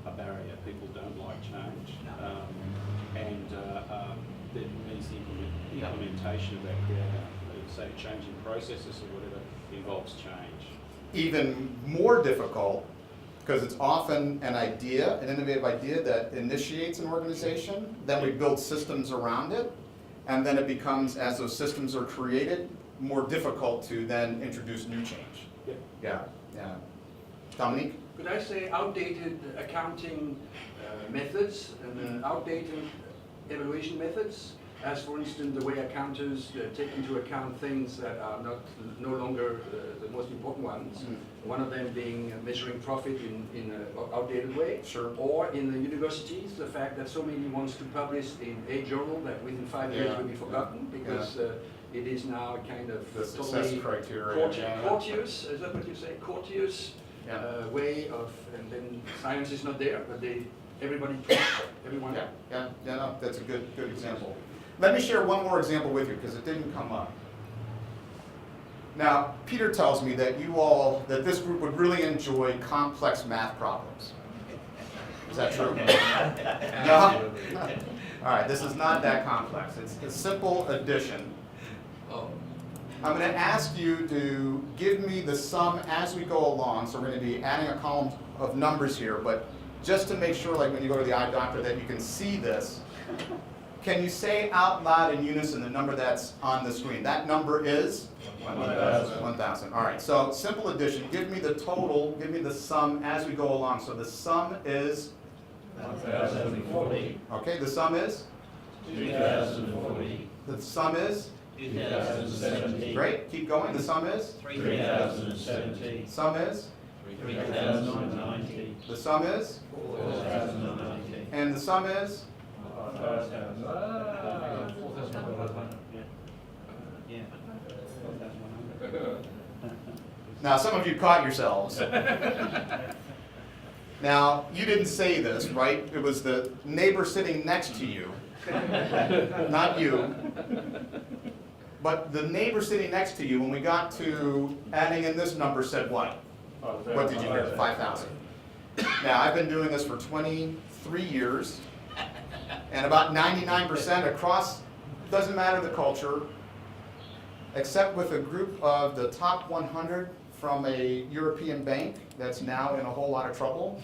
Speaker 14: a barrier. People don't like change, and there needs the implementation of that creator. Say changing processes or whatever involves change.
Speaker 1: Even more difficult, because it's often an idea, an innovative idea that initiates an organization, then we build systems around it, and then it becomes, as those systems are created, more difficult to then introduce new change. Yeah. Dominique?
Speaker 13: Could I say outdated accounting methods and outdated evaluation methods? As for instance, the way accountants take into account things that are no longer the most important ones. One of them being measuring profit in an outdated way.
Speaker 1: Sure.
Speaker 13: Or in the universities, the fact that so many wants to publish in a journal that within 5 years will be forgotten because it is now kind of
Speaker 1: the success criteria.
Speaker 13: Courteous, is that what you say? Courteous way of, and then science is not there, but everybody trusts everyone.
Speaker 1: No, that's a good example. Let me share one more example with you because it didn't come up. Now, Peter tells me that that this group would really enjoy complex math problems. Is that true? No? All right, this is not that complex. It's a simple addition. I'm going to ask you to give me the sum as we go along. So we're going to be adding a column of numbers here, but just to make sure, like when you go to the eye doctor, that you can see this. Can you say out loud in unison the number that's on the screen? That number is? 1,000. 1,000. All right, so simple addition. Give me the total, give me the sum as we go along. So the sum is?
Speaker 3: 1,040.
Speaker 1: Okay, the sum is?
Speaker 3: 2,040.
Speaker 1: The sum is?
Speaker 3: 2,070.
Speaker 1: Great, keep going. The sum is?
Speaker 3: 3,070.
Speaker 1: Sum is?
Speaker 3: 3,090.
Speaker 1: The sum is?
Speaker 3: 4,090.
Speaker 1: And the sum is?
Speaker 3: 5,000.
Speaker 1: Now, some of you caught yourselves. Now, you didn't say this, right? It was the neighbor sitting next to you, not you. But the neighbor sitting next to you, when we got to adding in this number, said what? What did you hear? 5,000. Now, I've been doing this for 23 years. And about 99% across, doesn't matter the culture, except with a group of the top 100 from a European bank that's now in a whole lot of trouble.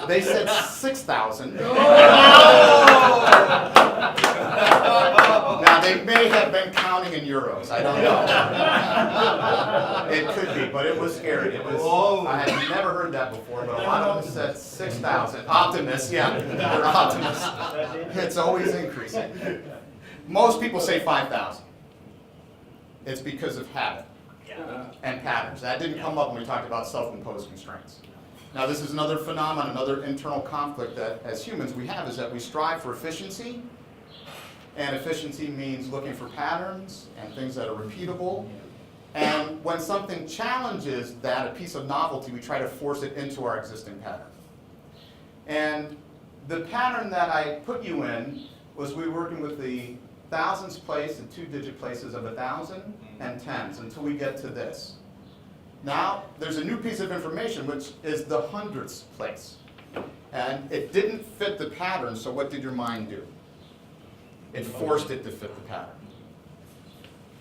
Speaker 1: They said 6,000. Now, they may have been counting in euros. I don't know. It could be, but it was scary. I had never heard that before, but a lot of them said 6,000. Optimists, yeah, they're optimists. It's always increasing. Most people say 5,000. It's because of habit and patterns. That didn't come up when we talked about self-imposed constraints. Now, this is another phenomenon, another internal conflict that as humans we have, is that we strive for efficiency. And efficiency means looking for patterns and things that are repeatable. And when something challenges that, a piece of novelty, we try to force it into our existing pattern. And the pattern that I put you in was we were working with the thousands place and two-digit places of 1,000 and tens until we get to this. Now, there's a new piece of information, which is the hundredths place. And it didn't fit the pattern, so what did your mind do? It forced it to fit the pattern.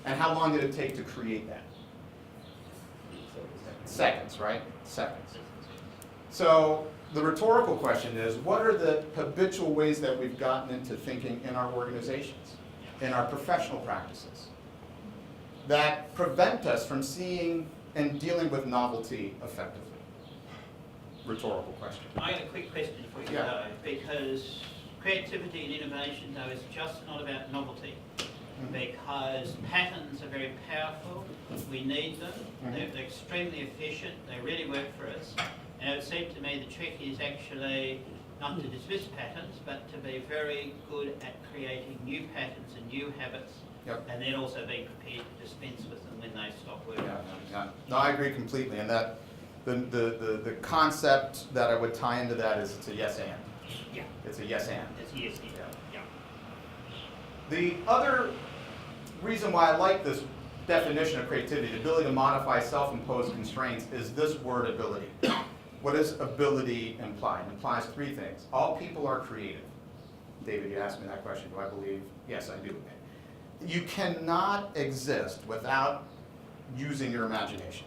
Speaker 1: And how long did it take to create that? Seconds, right? Seconds. So the rhetorical question is, what are the habitual ways that we've gotten into thinking in our organizations, in our professional practices, that prevent us from seeing and dealing with novelty effectively? Rhetorical question.
Speaker 10: I got a quick question for you, though, because creativity and innovation, though, is just not about novelty. Because patterns are very powerful, we need them, they're extremely efficient, they really work for us. And it would seem to me the trick is actually not to dismiss patterns, but to be very good at creating new patterns and new habits, and then also being prepared to dispense with them when they stop working.
Speaker 1: No, I agree completely, and that the concept that I would tie into that is it's a yes and.
Speaker 10: Yeah.
Speaker 1: It's a yes and.
Speaker 10: It's yes and. Yeah.
Speaker 1: The other reason why I like this definition of creativity, the ability to modify self-imposed constraints, is this word ability. What does ability imply? It implies three things. All people are creative. David, you asked me that question. Do I believe? Yes, I do. You cannot exist without using your imagination.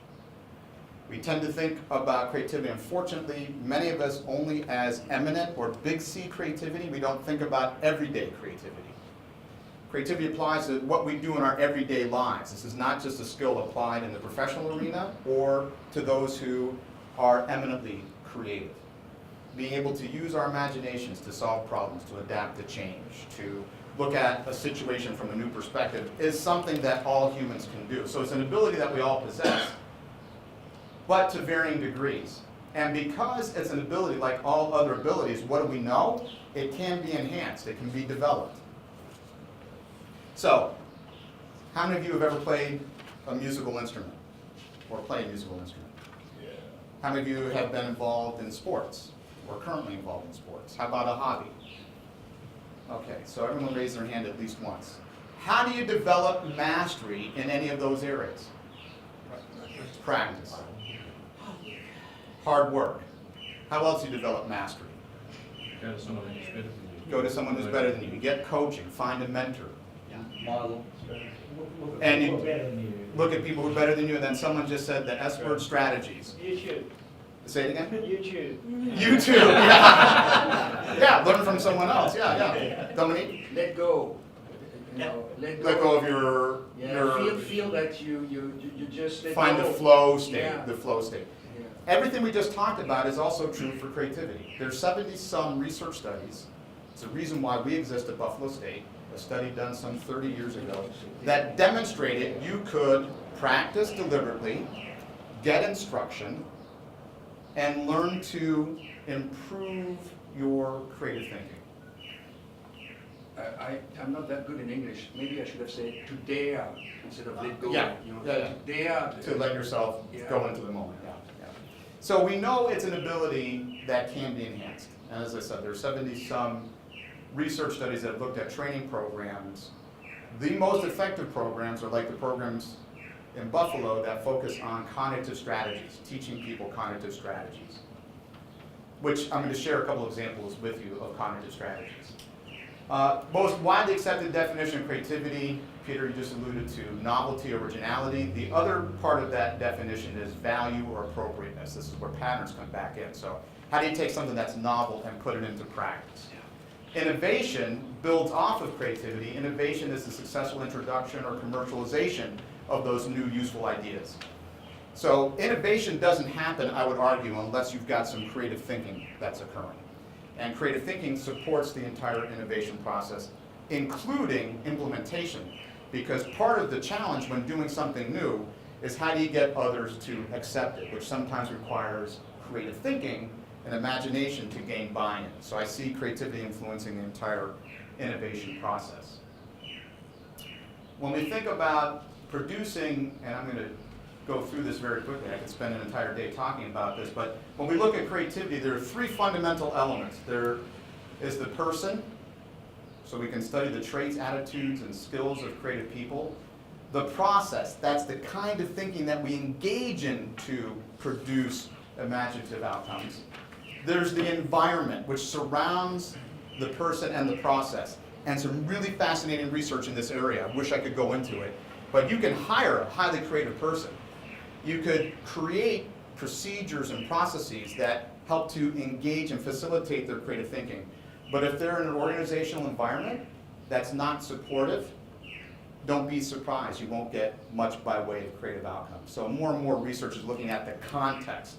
Speaker 1: We tend to think about creativity, unfortunately, many of us only as eminent or big C creativity. We don't think about everyday creativity. Creativity applies to what we do in our everyday lives. This is not just a skill applied in the professional arena or to those who are eminently creative. Being able to use our imaginations to solve problems, to adapt to change, to look at a situation from a new perspective is something that all humans can do. So it's an ability that we all possess, but to varying degrees. And because it's an ability like all other abilities, what do we know? It can be enhanced, it can be developed. So, how many of you have ever played a musical instrument or play a musical instrument? Yeah. How many of you have been involved in sports or currently involved in sports? How about a hobby? Okay, so everyone raise their hand at least once. How do you develop mastery in any of those areas? Practice. Hard work. How else do you develop mastery?
Speaker 2: Go to someone who's better than you.
Speaker 1: Go to someone who's better than you. You get coaching, find a mentor.
Speaker 7: Model.
Speaker 1: And you look at people who are better than you, and then someone just said the S-word strategies.
Speaker 12: YouTube.
Speaker 1: Say it again?
Speaker 12: YouTube.
Speaker 1: YouTube, yeah. Yeah, learn from someone else, yeah. Dominique?
Speaker 21: Let go. You know,
Speaker 1: Let go of your
Speaker 21: feel that you just let
Speaker 1: find
Speaker 21: go.
Speaker 1: the flow state,
Speaker 21: Yeah.
Speaker 1: the flow state.
Speaker 21: Yeah.
Speaker 1: Everything we just talked about is also true for creativity. There's 70-some research studies. It's the reason why we exist at Buffalo State, a study done some 30 years ago, that demonstrated you could practice deliberately, get instruction, and learn to improve your creative thinking.
Speaker 21: I'm not that good in English. Maybe I should have said to dare instead of let go.
Speaker 1: Yeah,
Speaker 21: You know,
Speaker 1: yeah.
Speaker 21: To dare.
Speaker 1: To let yourself
Speaker 21: Yeah.
Speaker 1: go into the moment. Yeah. So we know it's an ability that can be enhanced. And as I said, there's 70-some research studies that have looked at training programs. The most effective programs are like the programs in Buffalo that focus on cognitive strategies, teaching people cognitive strategies, which I'm going to share a couple examples with you of cognitive strategies. Most widely accepted definition of creativity, Peter, you just alluded to novelty, originality. The other part of that definition is value or appropriateness. This is where patterns come back in. So how do you take something that's novel and put it into practice? Innovation builds off of creativity. Innovation is the successful introduction or commercialization of those new useful ideas. So innovation doesn't happen, I would argue, unless you've got some creative thinking that's occurring. And creative thinking supports the entire innovation process, including implementation, because part of the challenge when doing something new is how do you get others to accept it, which sometimes requires creative thinking and imagination to gain buy-in. So I see creativity influencing the entire innovation process. When we think about producing, and I'm going to go through this very quickly, I could spend an entire day talking about this, but when we look at creativity, there are three fundamental elements. There is the person, so we can study the traits, attitudes, and skills of creative people. The process, that's the kind of thinking that we engage in to produce imaginative outcomes. There's the environment, which surrounds the person and the process. And some really fascinating research in this area. I wish I could go into it. But you can hire a highly creative person. You could create procedures and processes that help to engage and facilitate their creative thinking. But if they're in an organizational environment that's not supportive, don't be surprised. You won't get much by way of creative outcomes. So more and more research is looking at the context.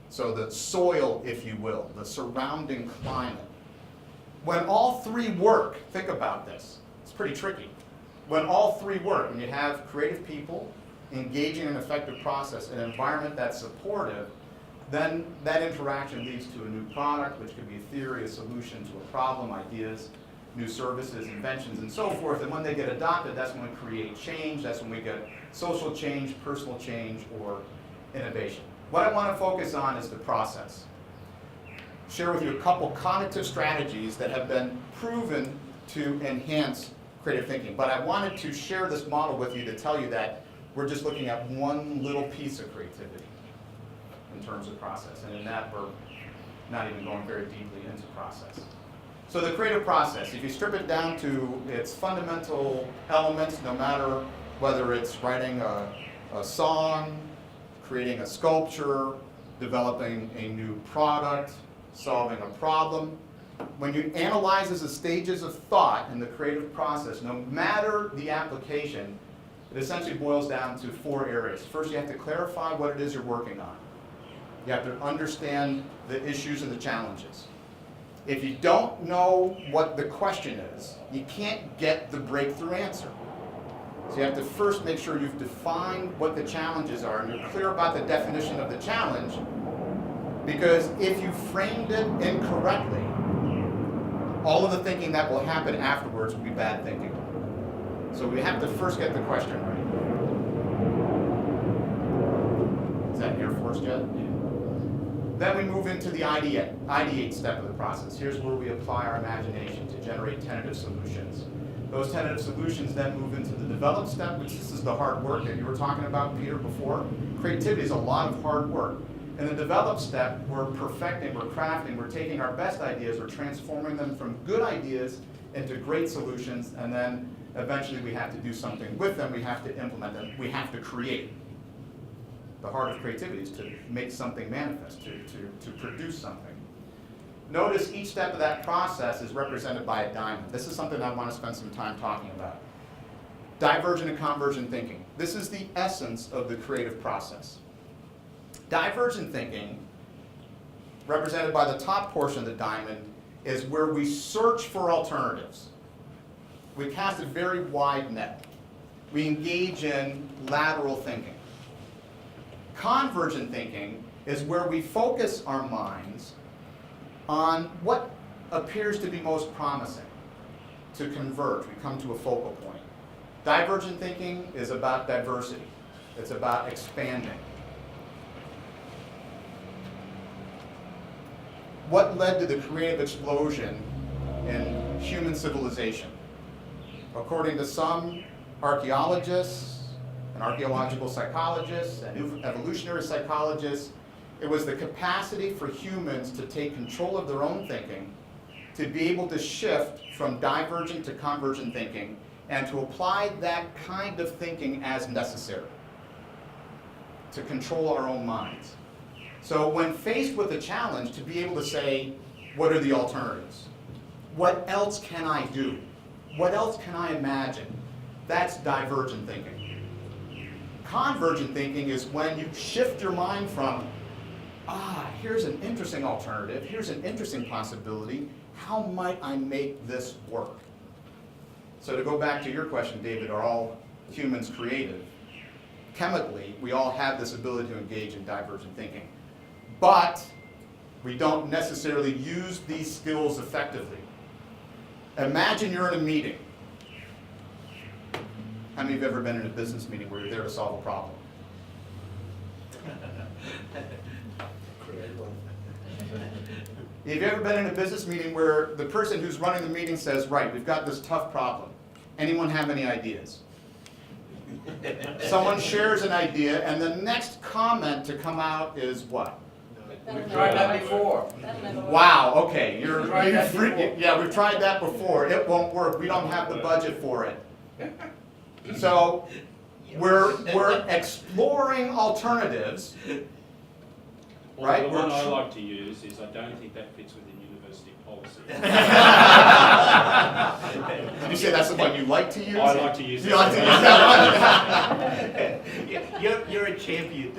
Speaker 1: So the soil, if you will, the surrounding climate. When all three work, think about this. It's pretty tricky. When all three work, when you have creative people engaging in an effective process, an environment that's supportive, then that interaction leads to a new product, which could be a theory, a solution to a problem, ideas, new services, inventions, and so forth. And when they get adopted, that's when we create change. That's when we get social change, personal change, or innovation. What I want to focus on is the process. Share with you a couple cognitive strategies that have been proven to enhance creative thinking. But I wanted to share this model with you to tell you that we're just looking at one little piece of creativity in terms of process. And in that, we're not even going very deeply into process. So the creative process, if you strip it down to its fundamental elements, no matter whether it's writing a song, creating a sculpture, developing a new product, solving a problem, when you analyze the stages of thought in the creative process, no matter the application, it essentially boils down to 4 areas. First, you have to clarify what it is you're working on. You have to understand the issues and the challenges. If you don't know what the question is, you can't get the breakthrough answer. So you have to first make sure you've defined what the challenges are and you're clear about the definition of the challenge, because if you framed it incorrectly, all of the thinking that will happen afterwards will be bad thinking. So we have to first get the question right. Is that Air Force jet? Then we move into the ideate step of the process. Here's where we apply our imagination to generate tentative solutions. Those tentative solutions then move into the develop step, which this is the hard work that you were talking about, Peter, before. Creativity is a lot of hard work. In the develop step, we're perfecting, we're crafting, we're taking our best ideas, we're transforming them from good ideas into great solutions, and then eventually we have to do something with them, we have to implement them, we have to create. The heart of creativity is to make something manifest, to produce something. Notice each step of that process is represented by a diamond. This is something I want to spend some time talking about. Divergent and convergent thinking. This is the essence of the creative process. Divergent thinking, represented by the top portion of the diamond, is where we search for alternatives. We cast a very wide net. We engage in lateral thinking. Convergent thinking is where we focus our minds on what appears to be most promising, to converge. We come to a focal point. Divergent thinking is about diversity. It's about expanding. What led to the creative explosion in human civilization? According to some archaeologists and archaeological psychologists and evolutionary psychologists, it was the capacity for humans to take control of their own thinking, to be able to shift from divergent to convergent thinking, and to apply that kind of thinking as necessary to control our own minds. So when faced with a challenge, to be able to say, what are the alternatives? What else can I do? What else can I imagine? That's divergent thinking. Convergent thinking is when you shift your mind from, here's an interesting alternative, here's an interesting possibility, how might I make this work? So to go back to your question, David, are all humans creative? Chemically, we all have this ability to engage in divergent thinking. But we don't necessarily use these skills effectively. Imagine you're in a meeting. How many of you have ever been in a business meeting where you're there to solve a problem? Have you ever been in a business meeting where the person who's running the meeting says, right, we've got this tough problem. Anyone have any ideas? Someone shares an idea, and the next comment to come out is what?
Speaker 21: We've tried that before.
Speaker 1: Wow, okay. Yeah, we've tried that before. It won't work. We don't have the budget for it. So we're exploring alternatives.
Speaker 14: Well,
Speaker 1: right?
Speaker 14: The one I like to use is I don't think that fits within university policy.
Speaker 1: Did you say that's the one you like to use?
Speaker 14: I like to use it.
Speaker 1: You like to use that
Speaker 10: one? You're a champion.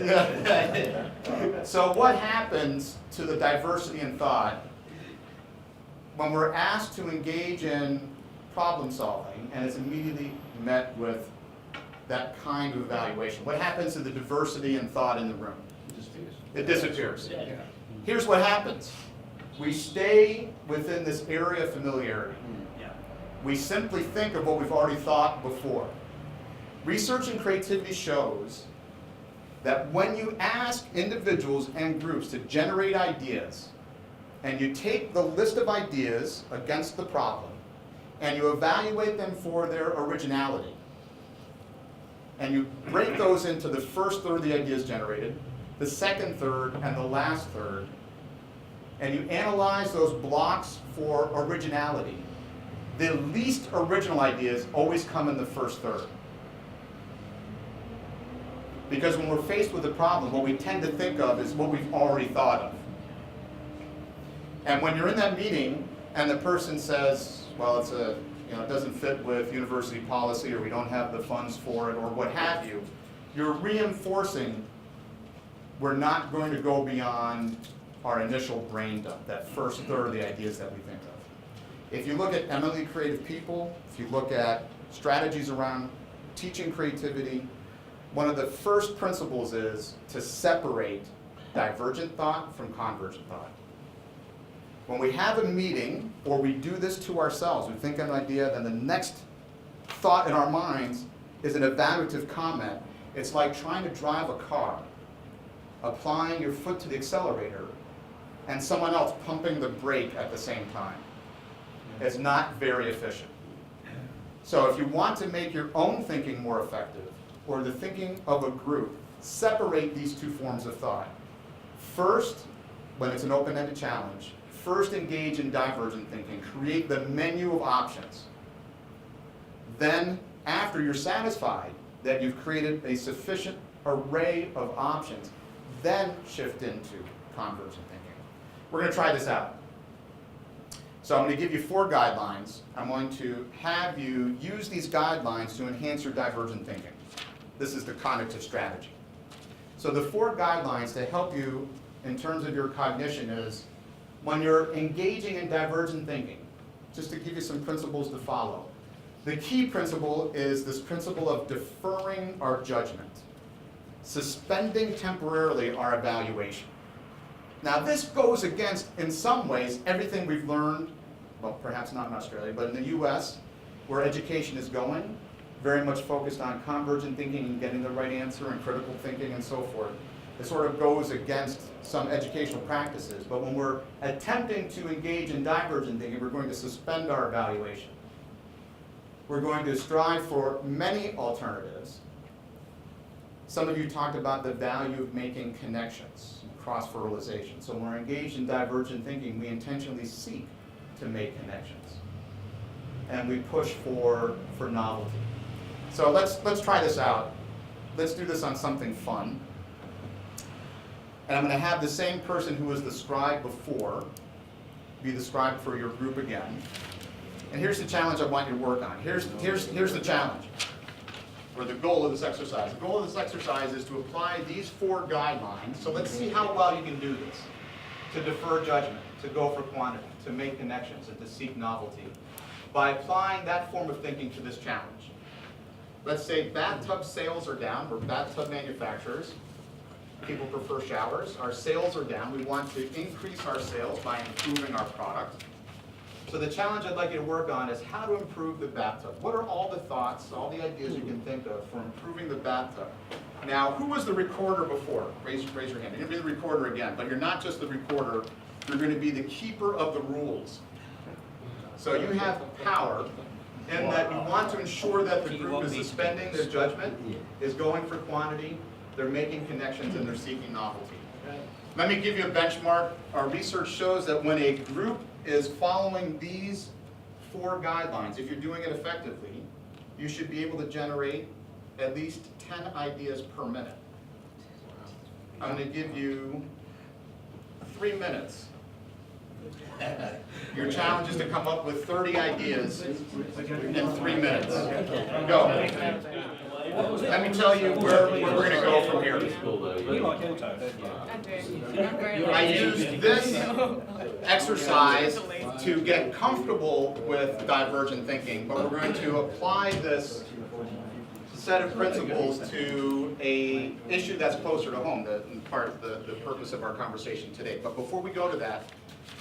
Speaker 1: So what happens to the diversity in thought when we're asked to engage in problem solving and it's immediately met with that kind of evaluation? What happens to the diversity in thought in the room? It disappears. Here's what happens. We stay within this area of familiarity. We simply think of what we've already thought before. Research in creativity shows that when you ask individuals and groups to generate ideas, and you take the list of ideas against the problem, and you evaluate them for their originality, and you break those into the first third of the ideas generated, the second third, and the last third, and you analyze those blocks for originality, the least original ideas always come in the first third. Because when we're faced with a problem, what we tend to think of is what we've already thought of. And when you're in that meeting and the person says, well, it's a, it doesn't fit with university policy, or we don't have the funds for it, or what have you, you're reinforcing we're not going to go beyond our initial brain dump, that first third of the ideas that we think of. If you look at eminently creative people, if you look at strategies around teaching creativity, one of the first principles is to separate divergent thought from convergent thought. When we have a meeting, or we do this to ourselves, we think of an idea, then the next thought in our minds is an evaluative comment. It's like trying to drive a car, applying your foot to the accelerator, and someone else pumping the brake at the same time. It's not very efficient. So if you want to make your own thinking more effective, or the thinking of a group, separate these two forms of thought. First, when it's an open-ended challenge, first engage in divergent thinking. Create the menu of options. Then, after you're satisfied that you've created a sufficient array of options, then shift into convergent thinking. We're going to try this out. So I'm going to give you 4 guidelines. I'm going to have you use these guidelines to enhance your divergent thinking. This is the cognitive strategy. So the 4 guidelines to help you in terms of your cognition is, when you're engaging in divergent thinking, just to give you some principles to follow. The key principle is this principle of deferring our judgment, suspending temporarily our evaluation. Now this goes against, in some ways, everything we've learned, well, perhaps not in Australia, but in the US, where education is going, very much focused on convergent thinking and getting the right answer and critical thinking and so forth. It sort of goes against some educational practices. But when we're attempting to engage in divergent thinking, we're going to suspend our evaluation. We're going to strive for many alternatives. Some of you talked about the value of making connections, cross-fertilization. So when we're engaged in divergent thinking, we intentionally seek to make connections. And we push for novelty. So let's try this out. Let's do this on something fun. And I'm going to have the same person who was the scribe before be the scribe for your group again. And here's the challenge I want you to work on. Here's the challenge, or the goal of this exercise. The goal of this exercise is to apply these 4 guidelines. So let's see how well you can do this. To defer judgment, to go for quantity, to make connections, and to seek novelty. By applying that form of thinking to this challenge. Let's say bathtub sales are down. We're bathtub manufacturers. People prefer showers. Our sales are down. We want to increase our sales by improving our product. So the challenge I'd like you to work on is how to improve the bathtub. What are all the thoughts, all the ideas you can think of for improving the bathtub? Now, who was the recorder before? Raise your hand. You're going to be the recorder again, but you're not just the recorder. You're going to be the keeper of the rules. So you have power in that you want to ensure that the group is suspending their judgment, is going for quantity, they're making connections, and they're seeking novelty. Let me give you a benchmark. Our research shows that when a group is following these 4 guidelines, if you're doing it effectively, you should be able to generate at least 10 ideas per minute. I'm going to give you 3 minutes. Your challenge is to come up with 30 ideas in 3 minutes. Go. Let me tell you where we're going to go from here. I used this exercise to get comfortable with divergent thinking, but we're going to apply this set of principles to an issue that's closer to home, the purpose of our conversation today. But before we go to that,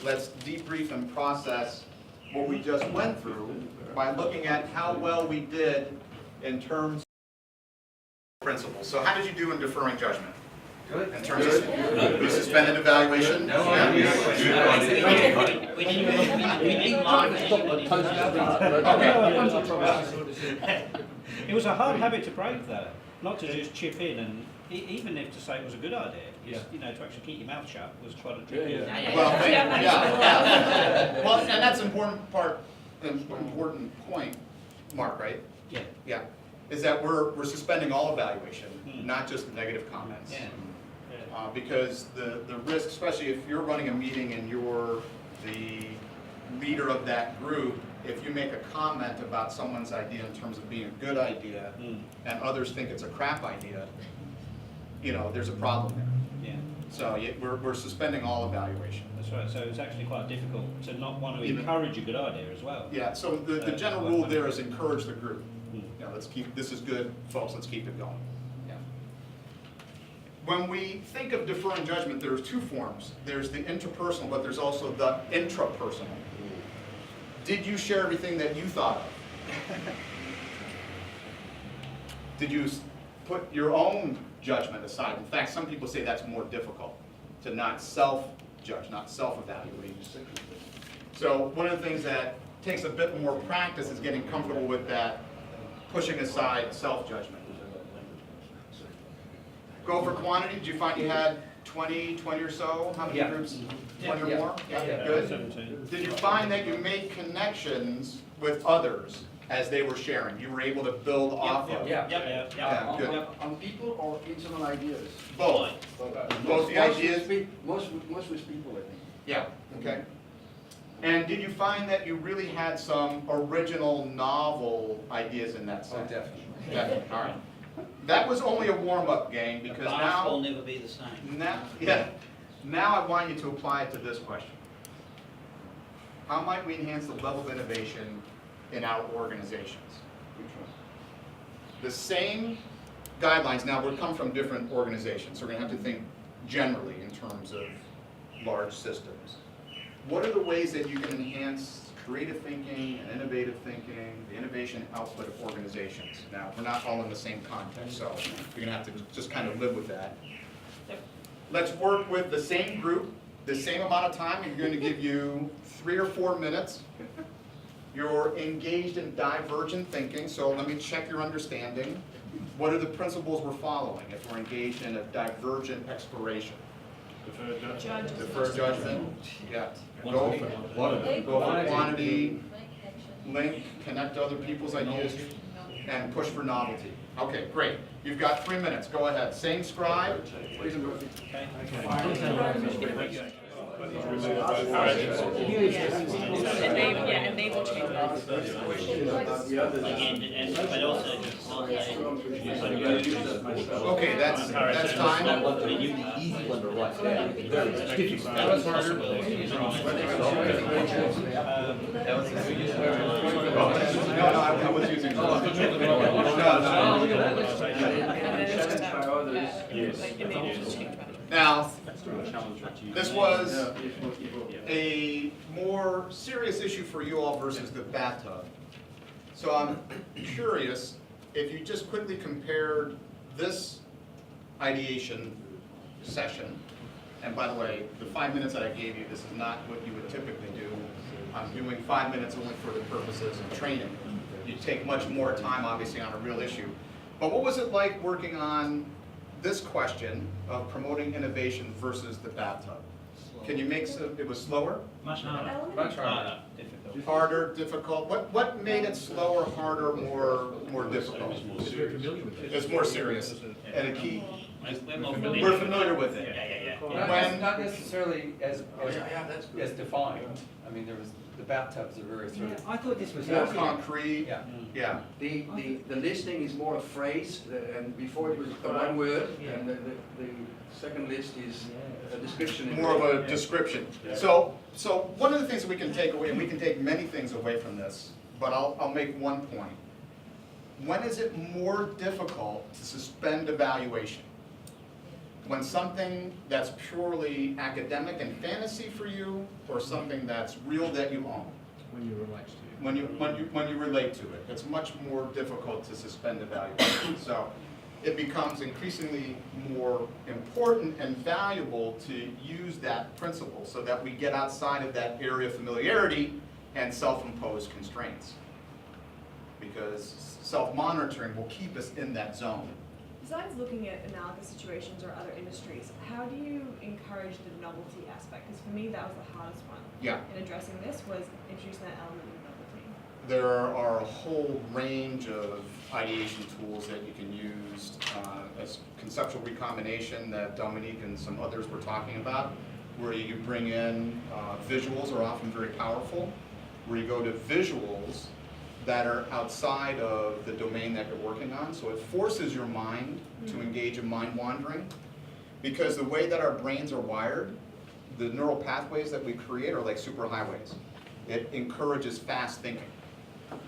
Speaker 1: let's debrief and process what we just went through by looking at how well we did in terms of principles. So how did you do in deferring judgment? Good. In terms of you suspended evaluation? No.
Speaker 3: It was a hard habit to break, though, not to just chip in and Even if to say it was a good idea,
Speaker 2: Yeah.
Speaker 3: you know, to actually keep your mouth shut was quite a tricky.
Speaker 1: Well, yeah. Well, and that's an important point, Mark, right?
Speaker 3: Yeah.
Speaker 1: Yeah, is that we're suspending all evaluation, not just negative comments.
Speaker 3: Yeah.
Speaker 1: Because the risk, especially if you're running a meeting and you're the leader of that group, if you make a comment about someone's idea in terms of being a good idea, and others think it's a crap idea, you know, there's a problem there.
Speaker 3: Yeah.
Speaker 1: So we're suspending all evaluation.
Speaker 3: That's right. So it's actually quite difficult to not want to encourage a good idea as well.
Speaker 1: Yeah. So the general rule there is encourage the group. Yeah. Let's keep this is good, folks. Let's keep it going. Yeah. When we think of deferring judgment, there's two forms. There's the interpersonal, but there's also the intrapersonal. Did you share everything that you thought of? Did you put your own judgment aside? In fact, some people say that's more difficult, to not self-judge, not self-evaluate. So one of the things that takes a bit more practice is getting comfortable with that, pushing aside self-judgment. Go for quantity. Did you find you had 20 or so? How many groups? 20 or more? Yeah, good.
Speaker 3: 17.
Speaker 1: Did you find that you made connections with others as they were sharing? You were able to build off of?
Speaker 13: Yeah,
Speaker 1: good.
Speaker 13: On people or internal ideas?
Speaker 1: Both. Both the ideas?
Speaker 13: Most with people, I think.
Speaker 1: Yeah, okay. And did you find that you really had some original novel ideas in that sense?
Speaker 22: Oh, definitely.
Speaker 1: Definitely, all right. That was only a warm-up game because
Speaker 10: The
Speaker 1: now...
Speaker 10: will never be the same.
Speaker 1: Now I want you to apply it to this question. How might we enhance the level of innovation in our organizations? The same guidelines, now we come from different organizations, so we're going to have to think generally in terms of large systems. What are the ways that you can enhance creative thinking and innovative thinking, the innovation output of organizations? Now, we're not all in the same context, so you're going to have to just kind of live with that. Let's work with the same group, the same amount of time, and you're going to give you 3 or 4 minutes. You're engaged in divergent thinking, so let me check your understanding. What are the principles we're following if we're engaged in a divergent exploration?
Speaker 12: Deferred judgment.
Speaker 1: Deferred judgment, yeah. Go for quantity, link, connect other people's ideas, and push for novelty. Okay, great. You've got 3 minutes. Go ahead. Same scribe.
Speaker 8: Enable changes.
Speaker 10: But also
Speaker 1: Okay, that's time. I was using. Now, this was a more serious issue for you all versus the bathtub. So I'm curious if you just quickly compared this ideation session, and by the way, the 5 minutes that I gave you, this is not what you would typically do. I'm doing 5 minutes only for the purposes of training. You take much more time, obviously, on a real issue. But what was it like working on this question of promoting innovation versus the bathtub? Can you make it was slower?
Speaker 4: Much harder.
Speaker 22: Much harder.
Speaker 4: Difficult.
Speaker 1: Harder, difficult. What made it slower, harder, more difficult? It's more serious. And a key. We're familiar with it.
Speaker 22: Not necessarily as defined. I mean, there was the bathtubs are very sort of.
Speaker 4: I thought this was
Speaker 1: more concrete.
Speaker 22: Yeah.
Speaker 13: The listing is more a phrase, and before it was one word, and the second list is a description.
Speaker 1: More of a description. So one of the things that we can take away, and we can take many things away from this, but I'll make one point. When is it more difficult to suspend evaluation? When something that's purely academic and fantasy for you, or something that's real that you own?
Speaker 2: When you relate to it.
Speaker 1: When you relate to it, it's much more difficult to suspend evaluation. So it becomes increasingly more important and valuable to use that principle so that we get outside of that area of familiarity and self-imposed constraints. Because self-monitoring will keep us in that zone.
Speaker 8: Besides looking at analogous situations or other industries, how do you encourage the novelty aspect? Because for me, that was the hardest one.
Speaker 1: Yeah.
Speaker 8: In addressing this was introducing that element of novelty.
Speaker 1: There are a whole range of ideation tools that you can use as conceptual recombination that Dominique and some others were talking about, where you bring in visuals are often very powerful, where you go to visuals that are outside of the domain that you're working on. So it forces your mind to engage in mind wandering, because the way that our brains are wired, the neural pathways that we create are like superhighways. It encourages fast thinking.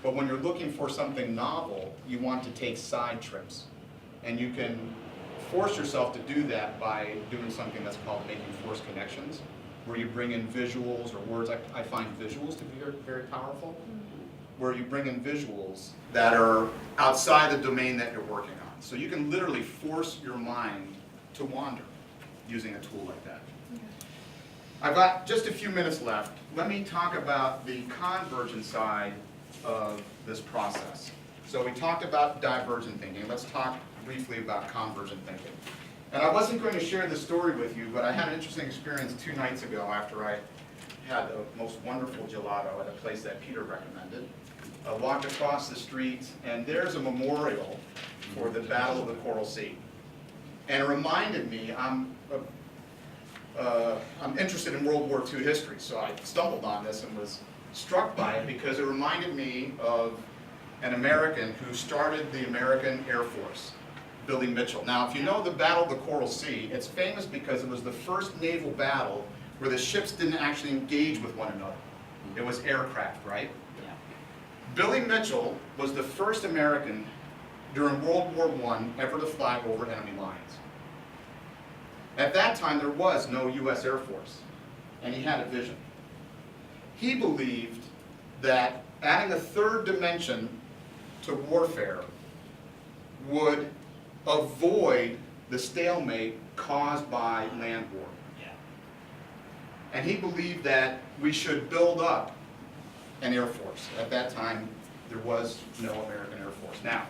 Speaker 1: But when you're looking for something novel, you want to take side trips. And you can force yourself to do that by doing something that's called making force connections, where you bring in visuals or words. I find visuals to be very, very powerful, where you bring in visuals that are outside the domain that you're working on. So you can literally force your mind to wander using a tool like that. I've got just a few minutes left. Let me talk about the convergent side of this process. So we talked about divergent thinking. Let's talk briefly about convergent thinking. And I wasn't going to share this story with you, but I had an interesting experience 2 nights ago after I had the most wonderful gelato at a place that Peter recommended. I walked across the street, and there's a memorial for the Battle of the Coral Sea. And it reminded me, I'm interested in World War II history, so I stumbled on this and was struck by it because it reminded me of an American who started the American Air Force, Billy Mitchell. Now, if you know the Battle of the Coral Sea, it's famous because it was the first naval battle where the ships didn't actually engage with one another. It was aircraft, right? Yeah. Billy Mitchell was the first American during World War I ever to fly over enemy lines. At that time, there was no U.S. Air Force, and he had a vision. He believed that adding a third dimension to warfare would avoid the stalemate caused by land war. Yeah. And he believed that we should build up an Air Force. At that time, there was no American Air Force. Now,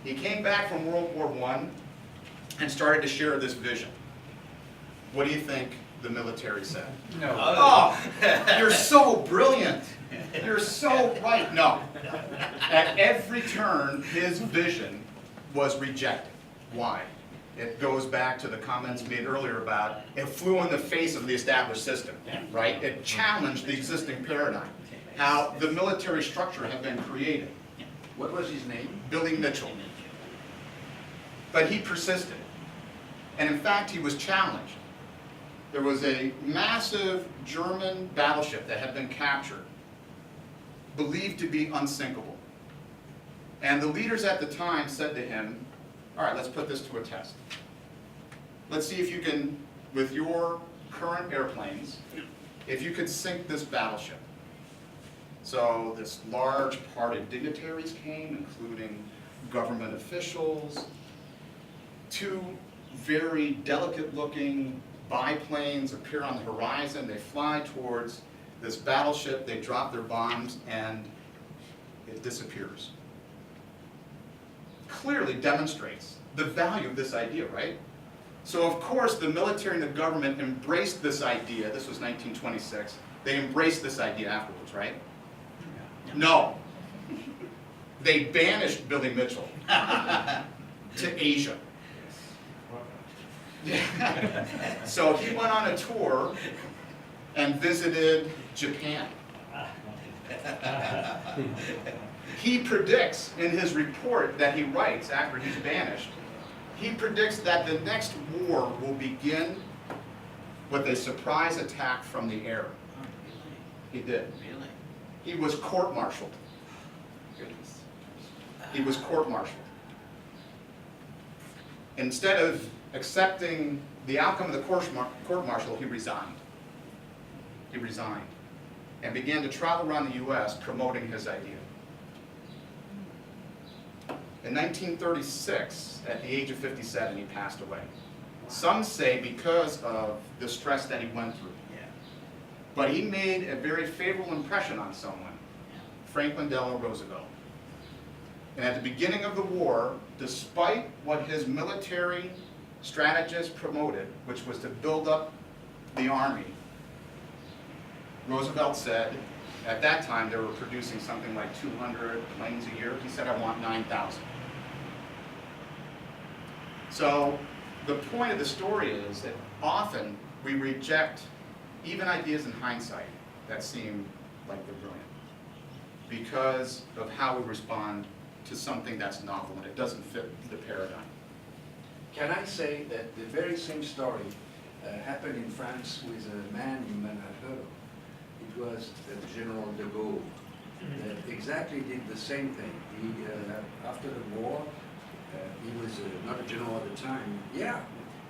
Speaker 1: he came back from World War I and started to share this vision. What do you think the military said?
Speaker 22: No.
Speaker 1: Oh, you're so brilliant. You're so right. No. At every turn, his vision was rejected. Why? It goes back to the comments made earlier about it flew in the face of the established system, right? It challenged the existing paradigm, how the military structure had been created.
Speaker 13: What was his name?
Speaker 1: Billy Mitchell. But he persisted. And in fact, he was challenged. There was a massive German battleship that had been captured, believed to be unsinkable. And the leaders at the time said to him, all right, let's put this to a test. Let's see if you can, with your current airplanes, if you could sink this battleship. So this large party of dignitaries came, including government officials, 2 very delicate-looking biplanes appear on the horizon. They fly towards this battleship, they drop their bombs, and it disappears. Clearly demonstrates the value of this idea, right? So of course the military and the government embraced this idea. This was 1926. They embraced this idea afterwards, right? No. They banished Billy Mitchell to Asia. So he went on a tour and visited Japan. He predicts in his report that he writes after he's banished, he predicts that the next war will begin with a surprise attack from the air. He did.
Speaker 10: Really?
Speaker 1: He was court-martialed. He was court-martialed. Instead of accepting the outcome of the court-martial, he resigned. He resigned and began to travel around the U.S. promoting his idea. In 1936, at the age of 57, he passed away. Some say because of the stress that he went through. But he made a very favorable impression on someone, Franklin Delano Roosevelt. And at the beginning of the war, despite what his military strategists promoted, which was to build up the army, Roosevelt said, at that time they were producing something like 200 planes a year. He said, I want 9,000. So the point of the story is that often we reject even ideas in hindsight that seem like they're brilliant because of how we respond to something that's novel and it doesn't fit the paradigm.
Speaker 13: Can I say that the very same story happened in France with a man you might have heard of? It was General de Gaulle that exactly did the same thing. He, after the war, he was not a general at the time, yeah,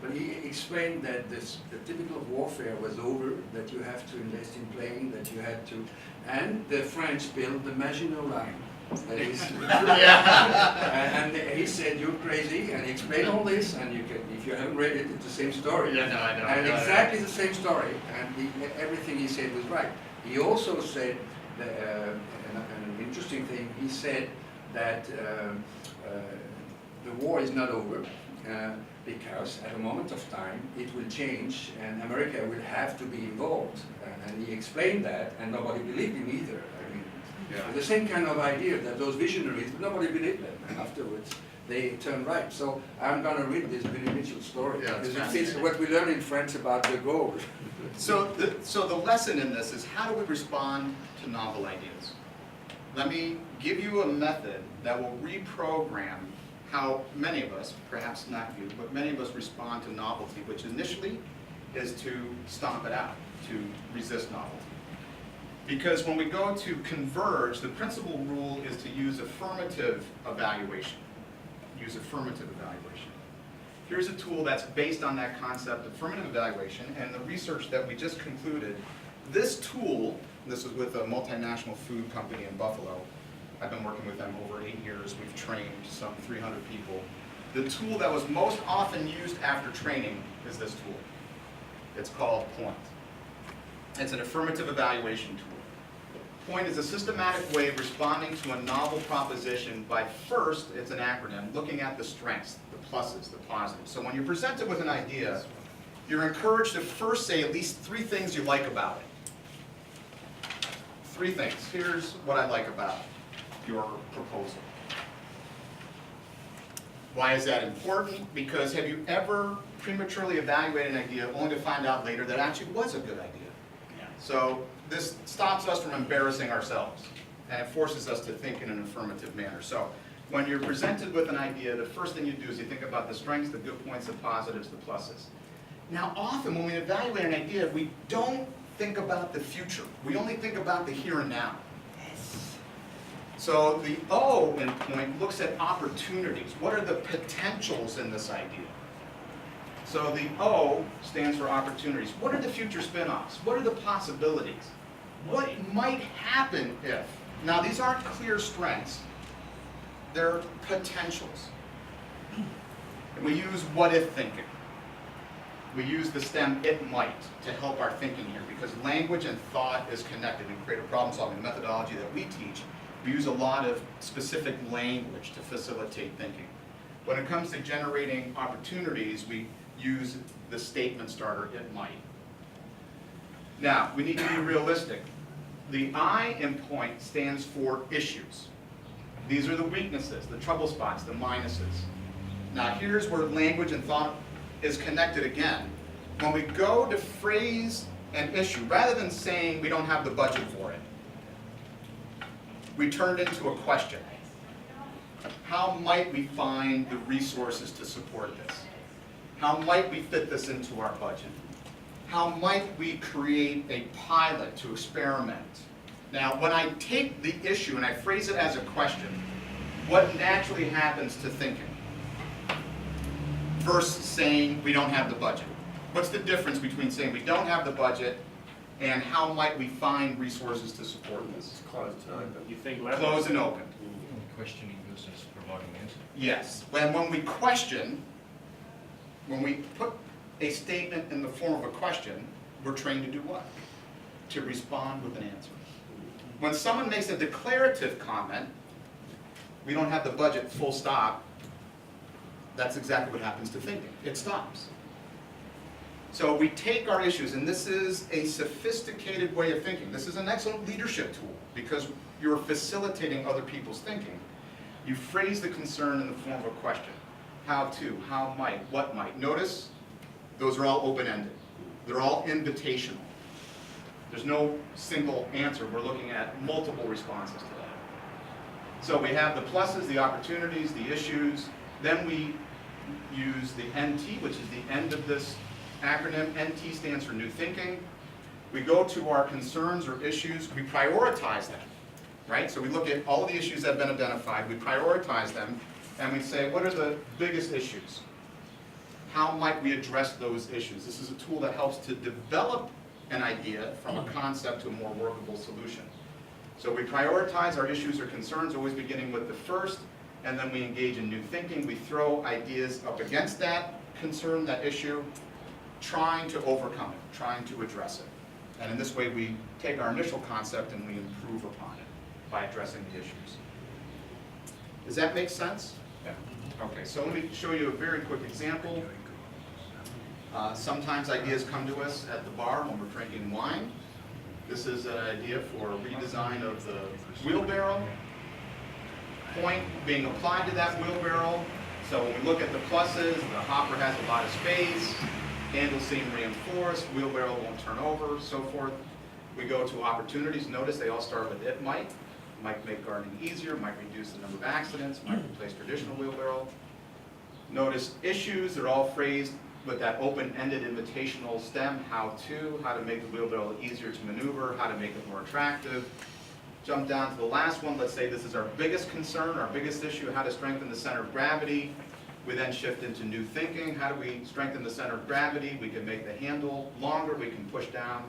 Speaker 13: but he explained that the typical warfare was over, that you have to invest in planes, that you had to, and the French built the Maginot Line. That is, and he said, you're crazy, and he explained all this, and you can, if you haven't read it, it's the same story.
Speaker 1: Yeah, no, I know.
Speaker 13: And exactly the same story, and everything he said was right. He also said, that, an interesting thing, he said that the war is not over, because at a moment of time it will change and America will have to be involved. And he explained that, and nobody believed him either. I mean, the same kind of idea that those visionaries, nobody believed them. And afterwards, they turned right. So I'm going to read this Billy Mitchell story because it fits what we learn in France about de Gaulle.
Speaker 1: So the lesson in this is how do we respond to novel ideas? Let me give you a method that will reprogram how many of us, perhaps not you, but many of us respond to novelty, which initially is to stomp it out, to resist novelty. Because when we go to converge, the principal rule is to use affirmative evaluation. Use affirmative evaluation. Here's a tool that's based on that concept, affirmative evaluation, and the research that we just concluded. This tool, this is with a multinational food company in Buffalo. I've been working with them over 8 years. We've trained some 300 people. The tool that was most often used after training is this tool. It's called POINT. It's an affirmative evaluation tool. POINT is a systematic way of responding to a novel proposition by first, it's an acronym, looking at the strengths, the pluses, the positives. So when you're presented with an idea, you're encouraged to first say at least 3 things you like about it. 3 things. Here's what I like about your proposal. Why is that important? Because have you ever prematurely evaluated an idea only to find out later that it actually was a good idea? So this stops us from embarrassing ourselves, and it forces us to think in an affirmative manner. So when you're presented with an idea, the first thing you do is you think about the strengths, the good points, the positives, the pluses. Now often when we evaluate an idea, we don't think about the future. We only think about the here and now. So the O in POINT looks at opportunities. What are the potentials in this idea? So the O stands for opportunities. What are the future spin-offs? What are the possibilities? What might happen if? Now these aren't clear strengths. They're potentials. And we use what-if thinking. We use the stem it might to help our thinking here because language and thought is connected in creative problem-solving. The methodology that we teach, we use a lot of specific language to facilitate thinking. When it comes to generating opportunities, we use the statement starter, it might. Now, we need to be realistic. The I in POINT stands for issues. These are the weaknesses, the trouble spots, the minuses. Now, here's where language and thought is connected again. When we go to phrase an issue, rather than saying we don't have the budget for it, we turned into a question. How might we find the resources to support this? How might we fit this into our budget? How might we create a pilot to experiment? Now, when I take the issue and I phrase it as a question, what naturally happens to thinking? Versus saying we don't have the budget. What's the difference between saying we don't have the budget and how might we find resources to support this?
Speaker 16: Closed and open.
Speaker 12: You think
Speaker 1: Closed and open.
Speaker 2: Questioning versus providing an answer.
Speaker 1: Yes. When we question, when we put a statement in the form of a question, we're trained to do what? To respond with an answer. When someone makes a declarative comment, we don't have the budget, full stop, that's exactly what happens to thinking. It stops. So we take our issues, and this is a sophisticated way of thinking. This is an excellent leadership tool because you're facilitating other people's thinking. You phrase the concern in the form of a question. How to, how might, what might. Notice, those are all open-ended. They're all invitational. There's no single answer. We're looking at multiple responses to that. So we have the pluses, the opportunities, the issues. Then we use the NT, which is the end of this acronym. NT stands for new thinking. We go to our concerns or issues. We prioritize them, right? So we look at all of the issues that have been identified. We prioritize them, and we say, what are the biggest issues? How might we address those issues? This is a tool that helps to develop an idea from a concept to a more workable solution. So we prioritize our issues or concerns, always beginning with the first, and then we engage in new thinking. We throw ideas up against that concern, that issue, trying to overcome it, trying to address it. And in this way, we take our initial concept and we improve upon it by addressing the issues. Does that make sense? Yeah. Okay, so let me show you a very quick example. Sometimes ideas come to us at the bar when we're drinking wine. This is an idea for a redesign of the wheelbarrow. Point being applied to that wheelbarrow. So when we look at the pluses, the hopper has a lot of space, handles seem reinforced, wheelbarrow won't turn over, so forth. We go to opportunities. Notice they all start with it might. Might make gardening easier, might reduce the number of accidents, might replace traditional wheelbarrow. Notice issues, they're all phrased with that open-ended invitational stem, how to make the wheelbarrow easier to maneuver, how to make it more attractive. Jump down to the last one. Let's say this is our biggest concern, our biggest issue, how to strengthen the center of gravity. We then shift into new thinking. How do we strengthen the center of gravity? We can make the handle longer, we can push down,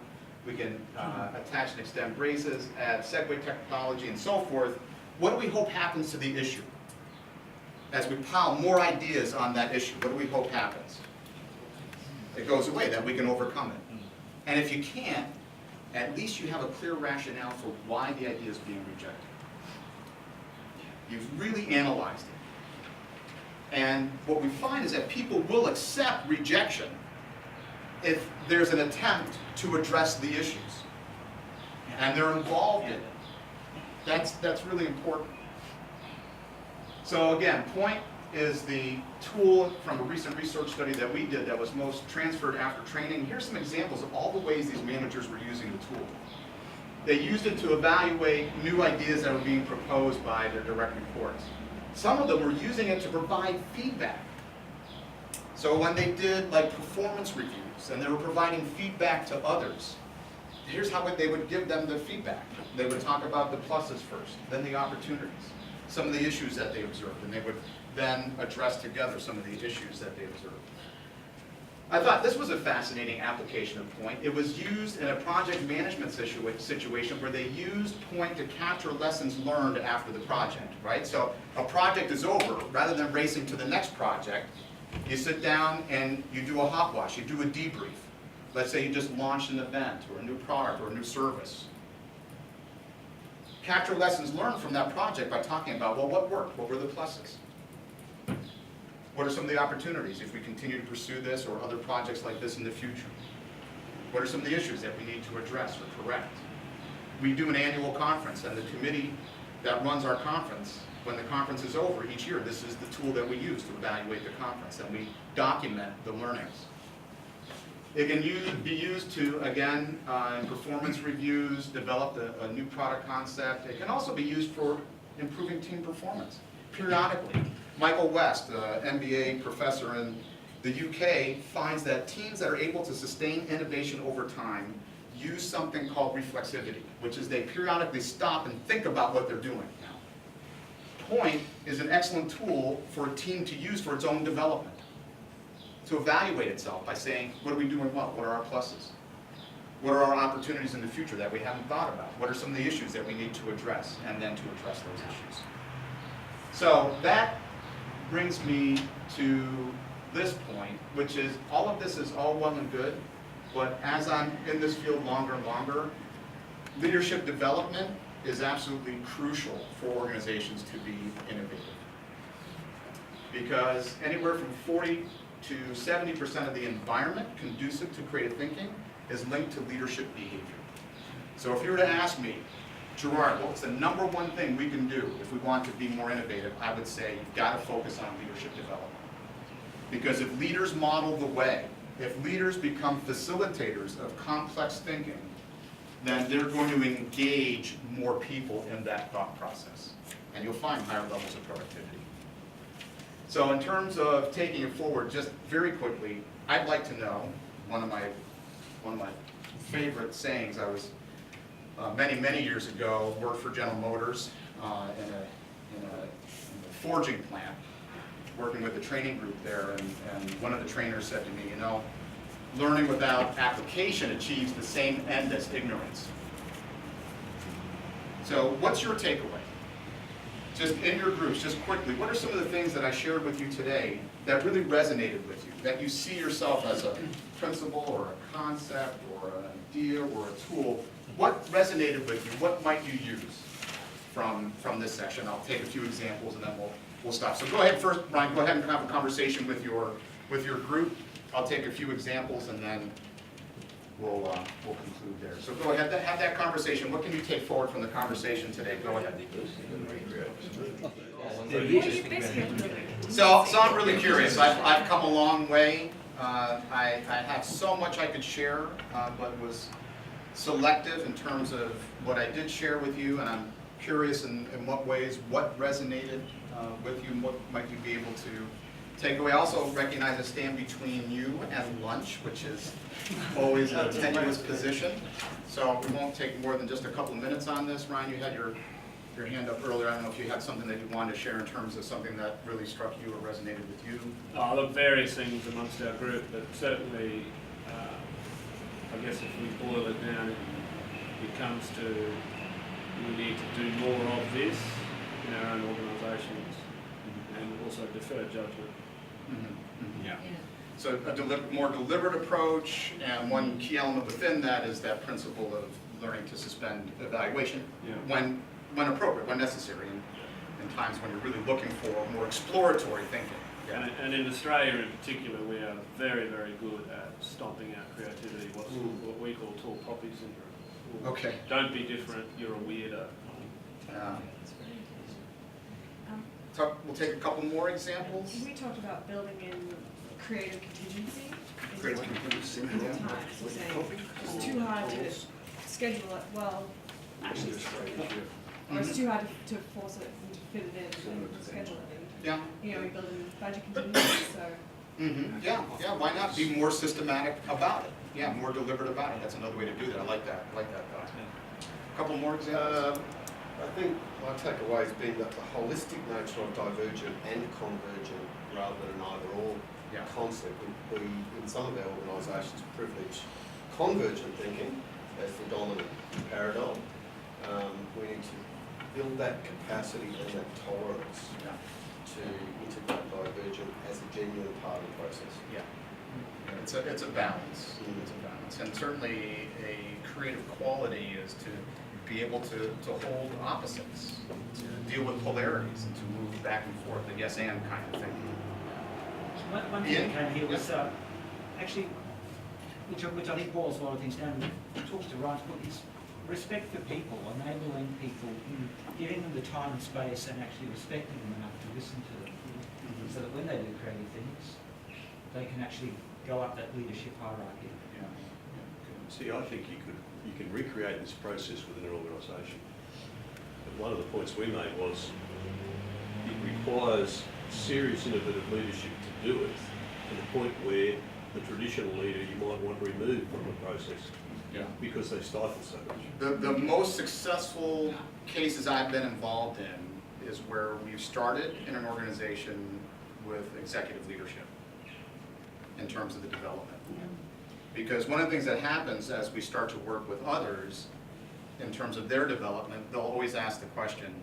Speaker 1: we can attach and extend braces, add Segway technology, and so forth. What do we hope happens to the issue? As we pile more ideas on that issue, what do we hope happens? It goes away, that we can overcome it. And if you can't, at least you have a clear rationale for why the idea is being rejected. You've really analyzed it. And what we find is that people will accept rejection if there's an attempt to address the issues. And they're involved in it. That's really important. So again, Point is the tool from a recent research study that we did that was most transferred after training. Here's some examples of all the ways these managers were using the tool. They used it to evaluate new ideas that were being proposed by their direct reports. Some of them were using it to provide feedback. So when they did like performance reviews and they were providing feedback to others, here's how they would give them the feedback. They would talk about the pluses first, then the opportunities, some of the issues that they observed, and they would then address together some of the issues that they observed. I thought this was a fascinating application of Point. It was used in a project management situation where they used Point to capture lessons learned after the project, right? So a project is over, rather than racing to the next project, you sit down and you do a hot wash, you do a debrief. Let's say you just launched an event or a new product or a new service. Capture lessons learned from that project by talking about, well, what worked? What were the pluses? What are some of the opportunities if we continue to pursue this or other projects like this in the future? What are some of the issues that we need to address or correct? We do an annual conference, and the committee that runs our conference, when the conference is over each year, this is the tool that we use to evaluate the conference, and we document the learnings. It can be used to, again, in performance reviews, develop a new product concept. It can also be used for improving team performance periodically. Michael West, MBA professor in the UK, finds that teams that are able to sustain innovation over time use something called reflexivity, which is they periodically stop and think about what they're doing. Now, Point is an excellent tool for a team to use for its own development, to evaluate itself by saying, what are we doing well? What are our pluses? What are our opportunities in the future that we haven't thought about? What are some of the issues that we need to address, and then to address those issues? So that brings me to this point, which is all of this is all well and good, but as I'm in this field longer and longer, leadership development is absolutely crucial for organizations to be innovative. Because anywhere from 40 to 70% of the environment conducive to creative thinking is linked to leadership behavior. So if you were to ask me, Gerard, what's the #1 thing we can do if we want to be more innovative, I would say you've got to focus on leadership development. Because if leaders model the way, if leaders become facilitators of complex thinking, then they're going to engage more people in that thought process. And you'll find higher levels of productivity. So in terms of taking it forward, just very quickly, I'd like to know, one of my favorite sayings, I was many years ago, worked for General Motors in a forging plant, working with the training group there, and one of the trainers said to me, you know, learning without application achieves the same end as ignorance. So what's your takeaway? Just in your groups, just quickly, what are some of the things that I shared with you today that really resonated with you, that you see yourself as a principle or a concept or an idea or a tool? What resonated with you? What might you use from this session? I'll take a few examples and then we'll stop. So go ahead first, Brian, go ahead and have a conversation with your group. I'll take a few examples and then we'll conclude there. So go ahead, have that conversation. What can you take forward from the conversation today? Go ahead. So I'm really curious. I've come a long way. I have so much I could share, but was selective in terms of what I did share with you, and I'm curious in what ways, what resonated with you, and what might you be able to take away. I also recognize I stand between you and lunch, which is always a tenuous position. So we won't take more than just a couple of minutes on this. Ryan, you had your hand up earlier. I don't know if you had something that you wanted to share in terms of something that really struck you or resonated with you.
Speaker 12: Look, various things amongst our group, but certainly, I guess if we boil it down, it comes to we need to do more of this in our own organisations and also defer judgment.
Speaker 1: Yeah. So a more deliberate approach, and one key element within that is that principle of learning to suspend evaluation when appropriate, when necessary, in times when you're really looking for more exploratory thinking. Yeah.
Speaker 12: And in Australia in particular, we are very good at stomping out creativity, what we call tall poppy syndrome.
Speaker 1: Okay.
Speaker 12: Don't be different, you're a weirdo.
Speaker 1: We'll take a couple more examples.
Speaker 8: We talked about building in creative contingency.
Speaker 1: Creative contingency.
Speaker 8: Times, so saying it's too hard to schedule it well. Actually, or it's too hard to force it and to fit it in and schedule it.
Speaker 1: Yeah.
Speaker 8: You know, we build in budget contingency, so.
Speaker 1: Yeah. Why not be more systematic about it? Yeah, more deliberate about it. That's another way to do that. I like that thought. A couple more examples.
Speaker 16: I think my takeaway has been that the holistic nature of divergent and convergent rather than an either-or concept. We, in some of our organisations, privilege convergent thinking as the dominant paradigm. We need to build that capacity and that tolerance to integrate divergent as a genuine part of the process.
Speaker 1: Yeah. It's a balance. It's a balance. And certainly a creative quality is to be able to hold opposites, to deal with polarities, and to move back and forth, the yes and kind of thing.
Speaker 4: One thing that came here was actually, which I think boils a lot of things down, talks to Ryan's book, is respect for people, enabling people, giving them the time and space and actually respecting them enough to listen to them, so that when they do creative things, they can actually go up that leadership hierarchy.
Speaker 6: See, I think you can recreate this process within an organisation. But one of the points we made was it requires serious innovative leadership to do it to the point where the traditional leader you might want removed from the process because they stifle so much.
Speaker 1: The most successful cases I've been involved in is where we've started in an organization with executive leadership in terms of the development. Because one of the things that happens as we start to work with others in terms of their development, they'll always ask the question,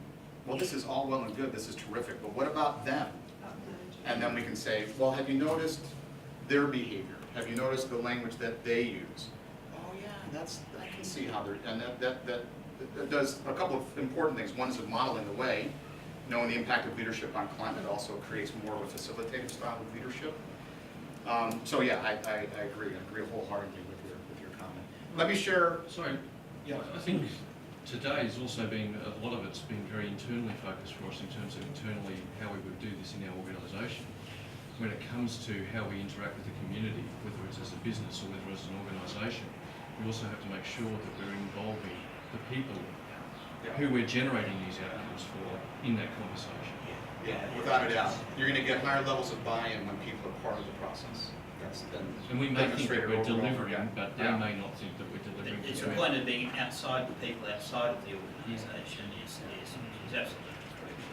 Speaker 1: well, this is all well and good, this is terrific, but what about them? And then we can say, well, have you noticed their behavior? Have you noticed the language that they use? Oh yeah, I can see how they're, and that does a couple of important things. One is of modeling the way, knowing the impact of leadership on climate also creates more of a facilitative style of leadership. So yeah, I agree wholeheartedly with your comment. Let me share.
Speaker 2: Sorry,
Speaker 1: Yeah.
Speaker 2: I think today has also been, a lot of it's been very internally focused for us in terms of internally how we would do this in our organisation. When it comes to how we interact with the community, whether it's as a business or whether it's an organisation, we also have to make sure that we're involving the people who we're generating these outcomes for in that conversation.
Speaker 1: Yeah, without a doubt. You're going to get higher levels of buy-in when people are part of the process. That's been
Speaker 2: And we may think that
Speaker 1: demonstrated
Speaker 2: we're
Speaker 1: over and over
Speaker 2: delivering,
Speaker 1: again.
Speaker 2: but they may not think that we're delivering.
Speaker 10: It's a point of being outside the people, outside of the organisation is absolutely critical.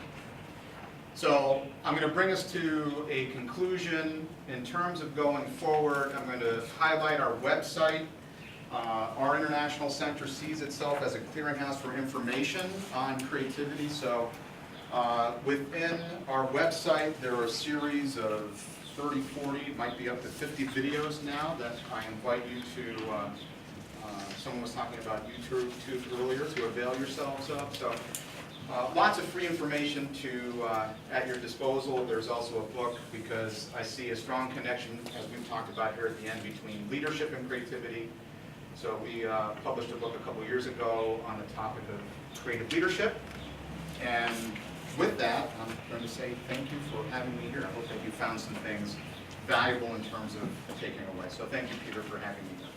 Speaker 1: So I'm going to bring us to a conclusion. In terms of going forward, I'm going to highlight our website. Our International Center sees itself as a clearinghouse for information on creativity. So within our website, there are a series of 30, 40, it might be up to 50 videos now that I invite you to, someone was talking about YouTube earlier, to avail yourselves of. So lots of free information at your disposal. There's also a book because I see a strong connection, as we've talked about here at the end, between leadership and creativity. So we published a book a couple years ago on the topic of creative leadership. And with that, I'm going to say thank you for having me here. I hope that you found some things valuable in terms of taking away. So thank you, Peter, for having me here.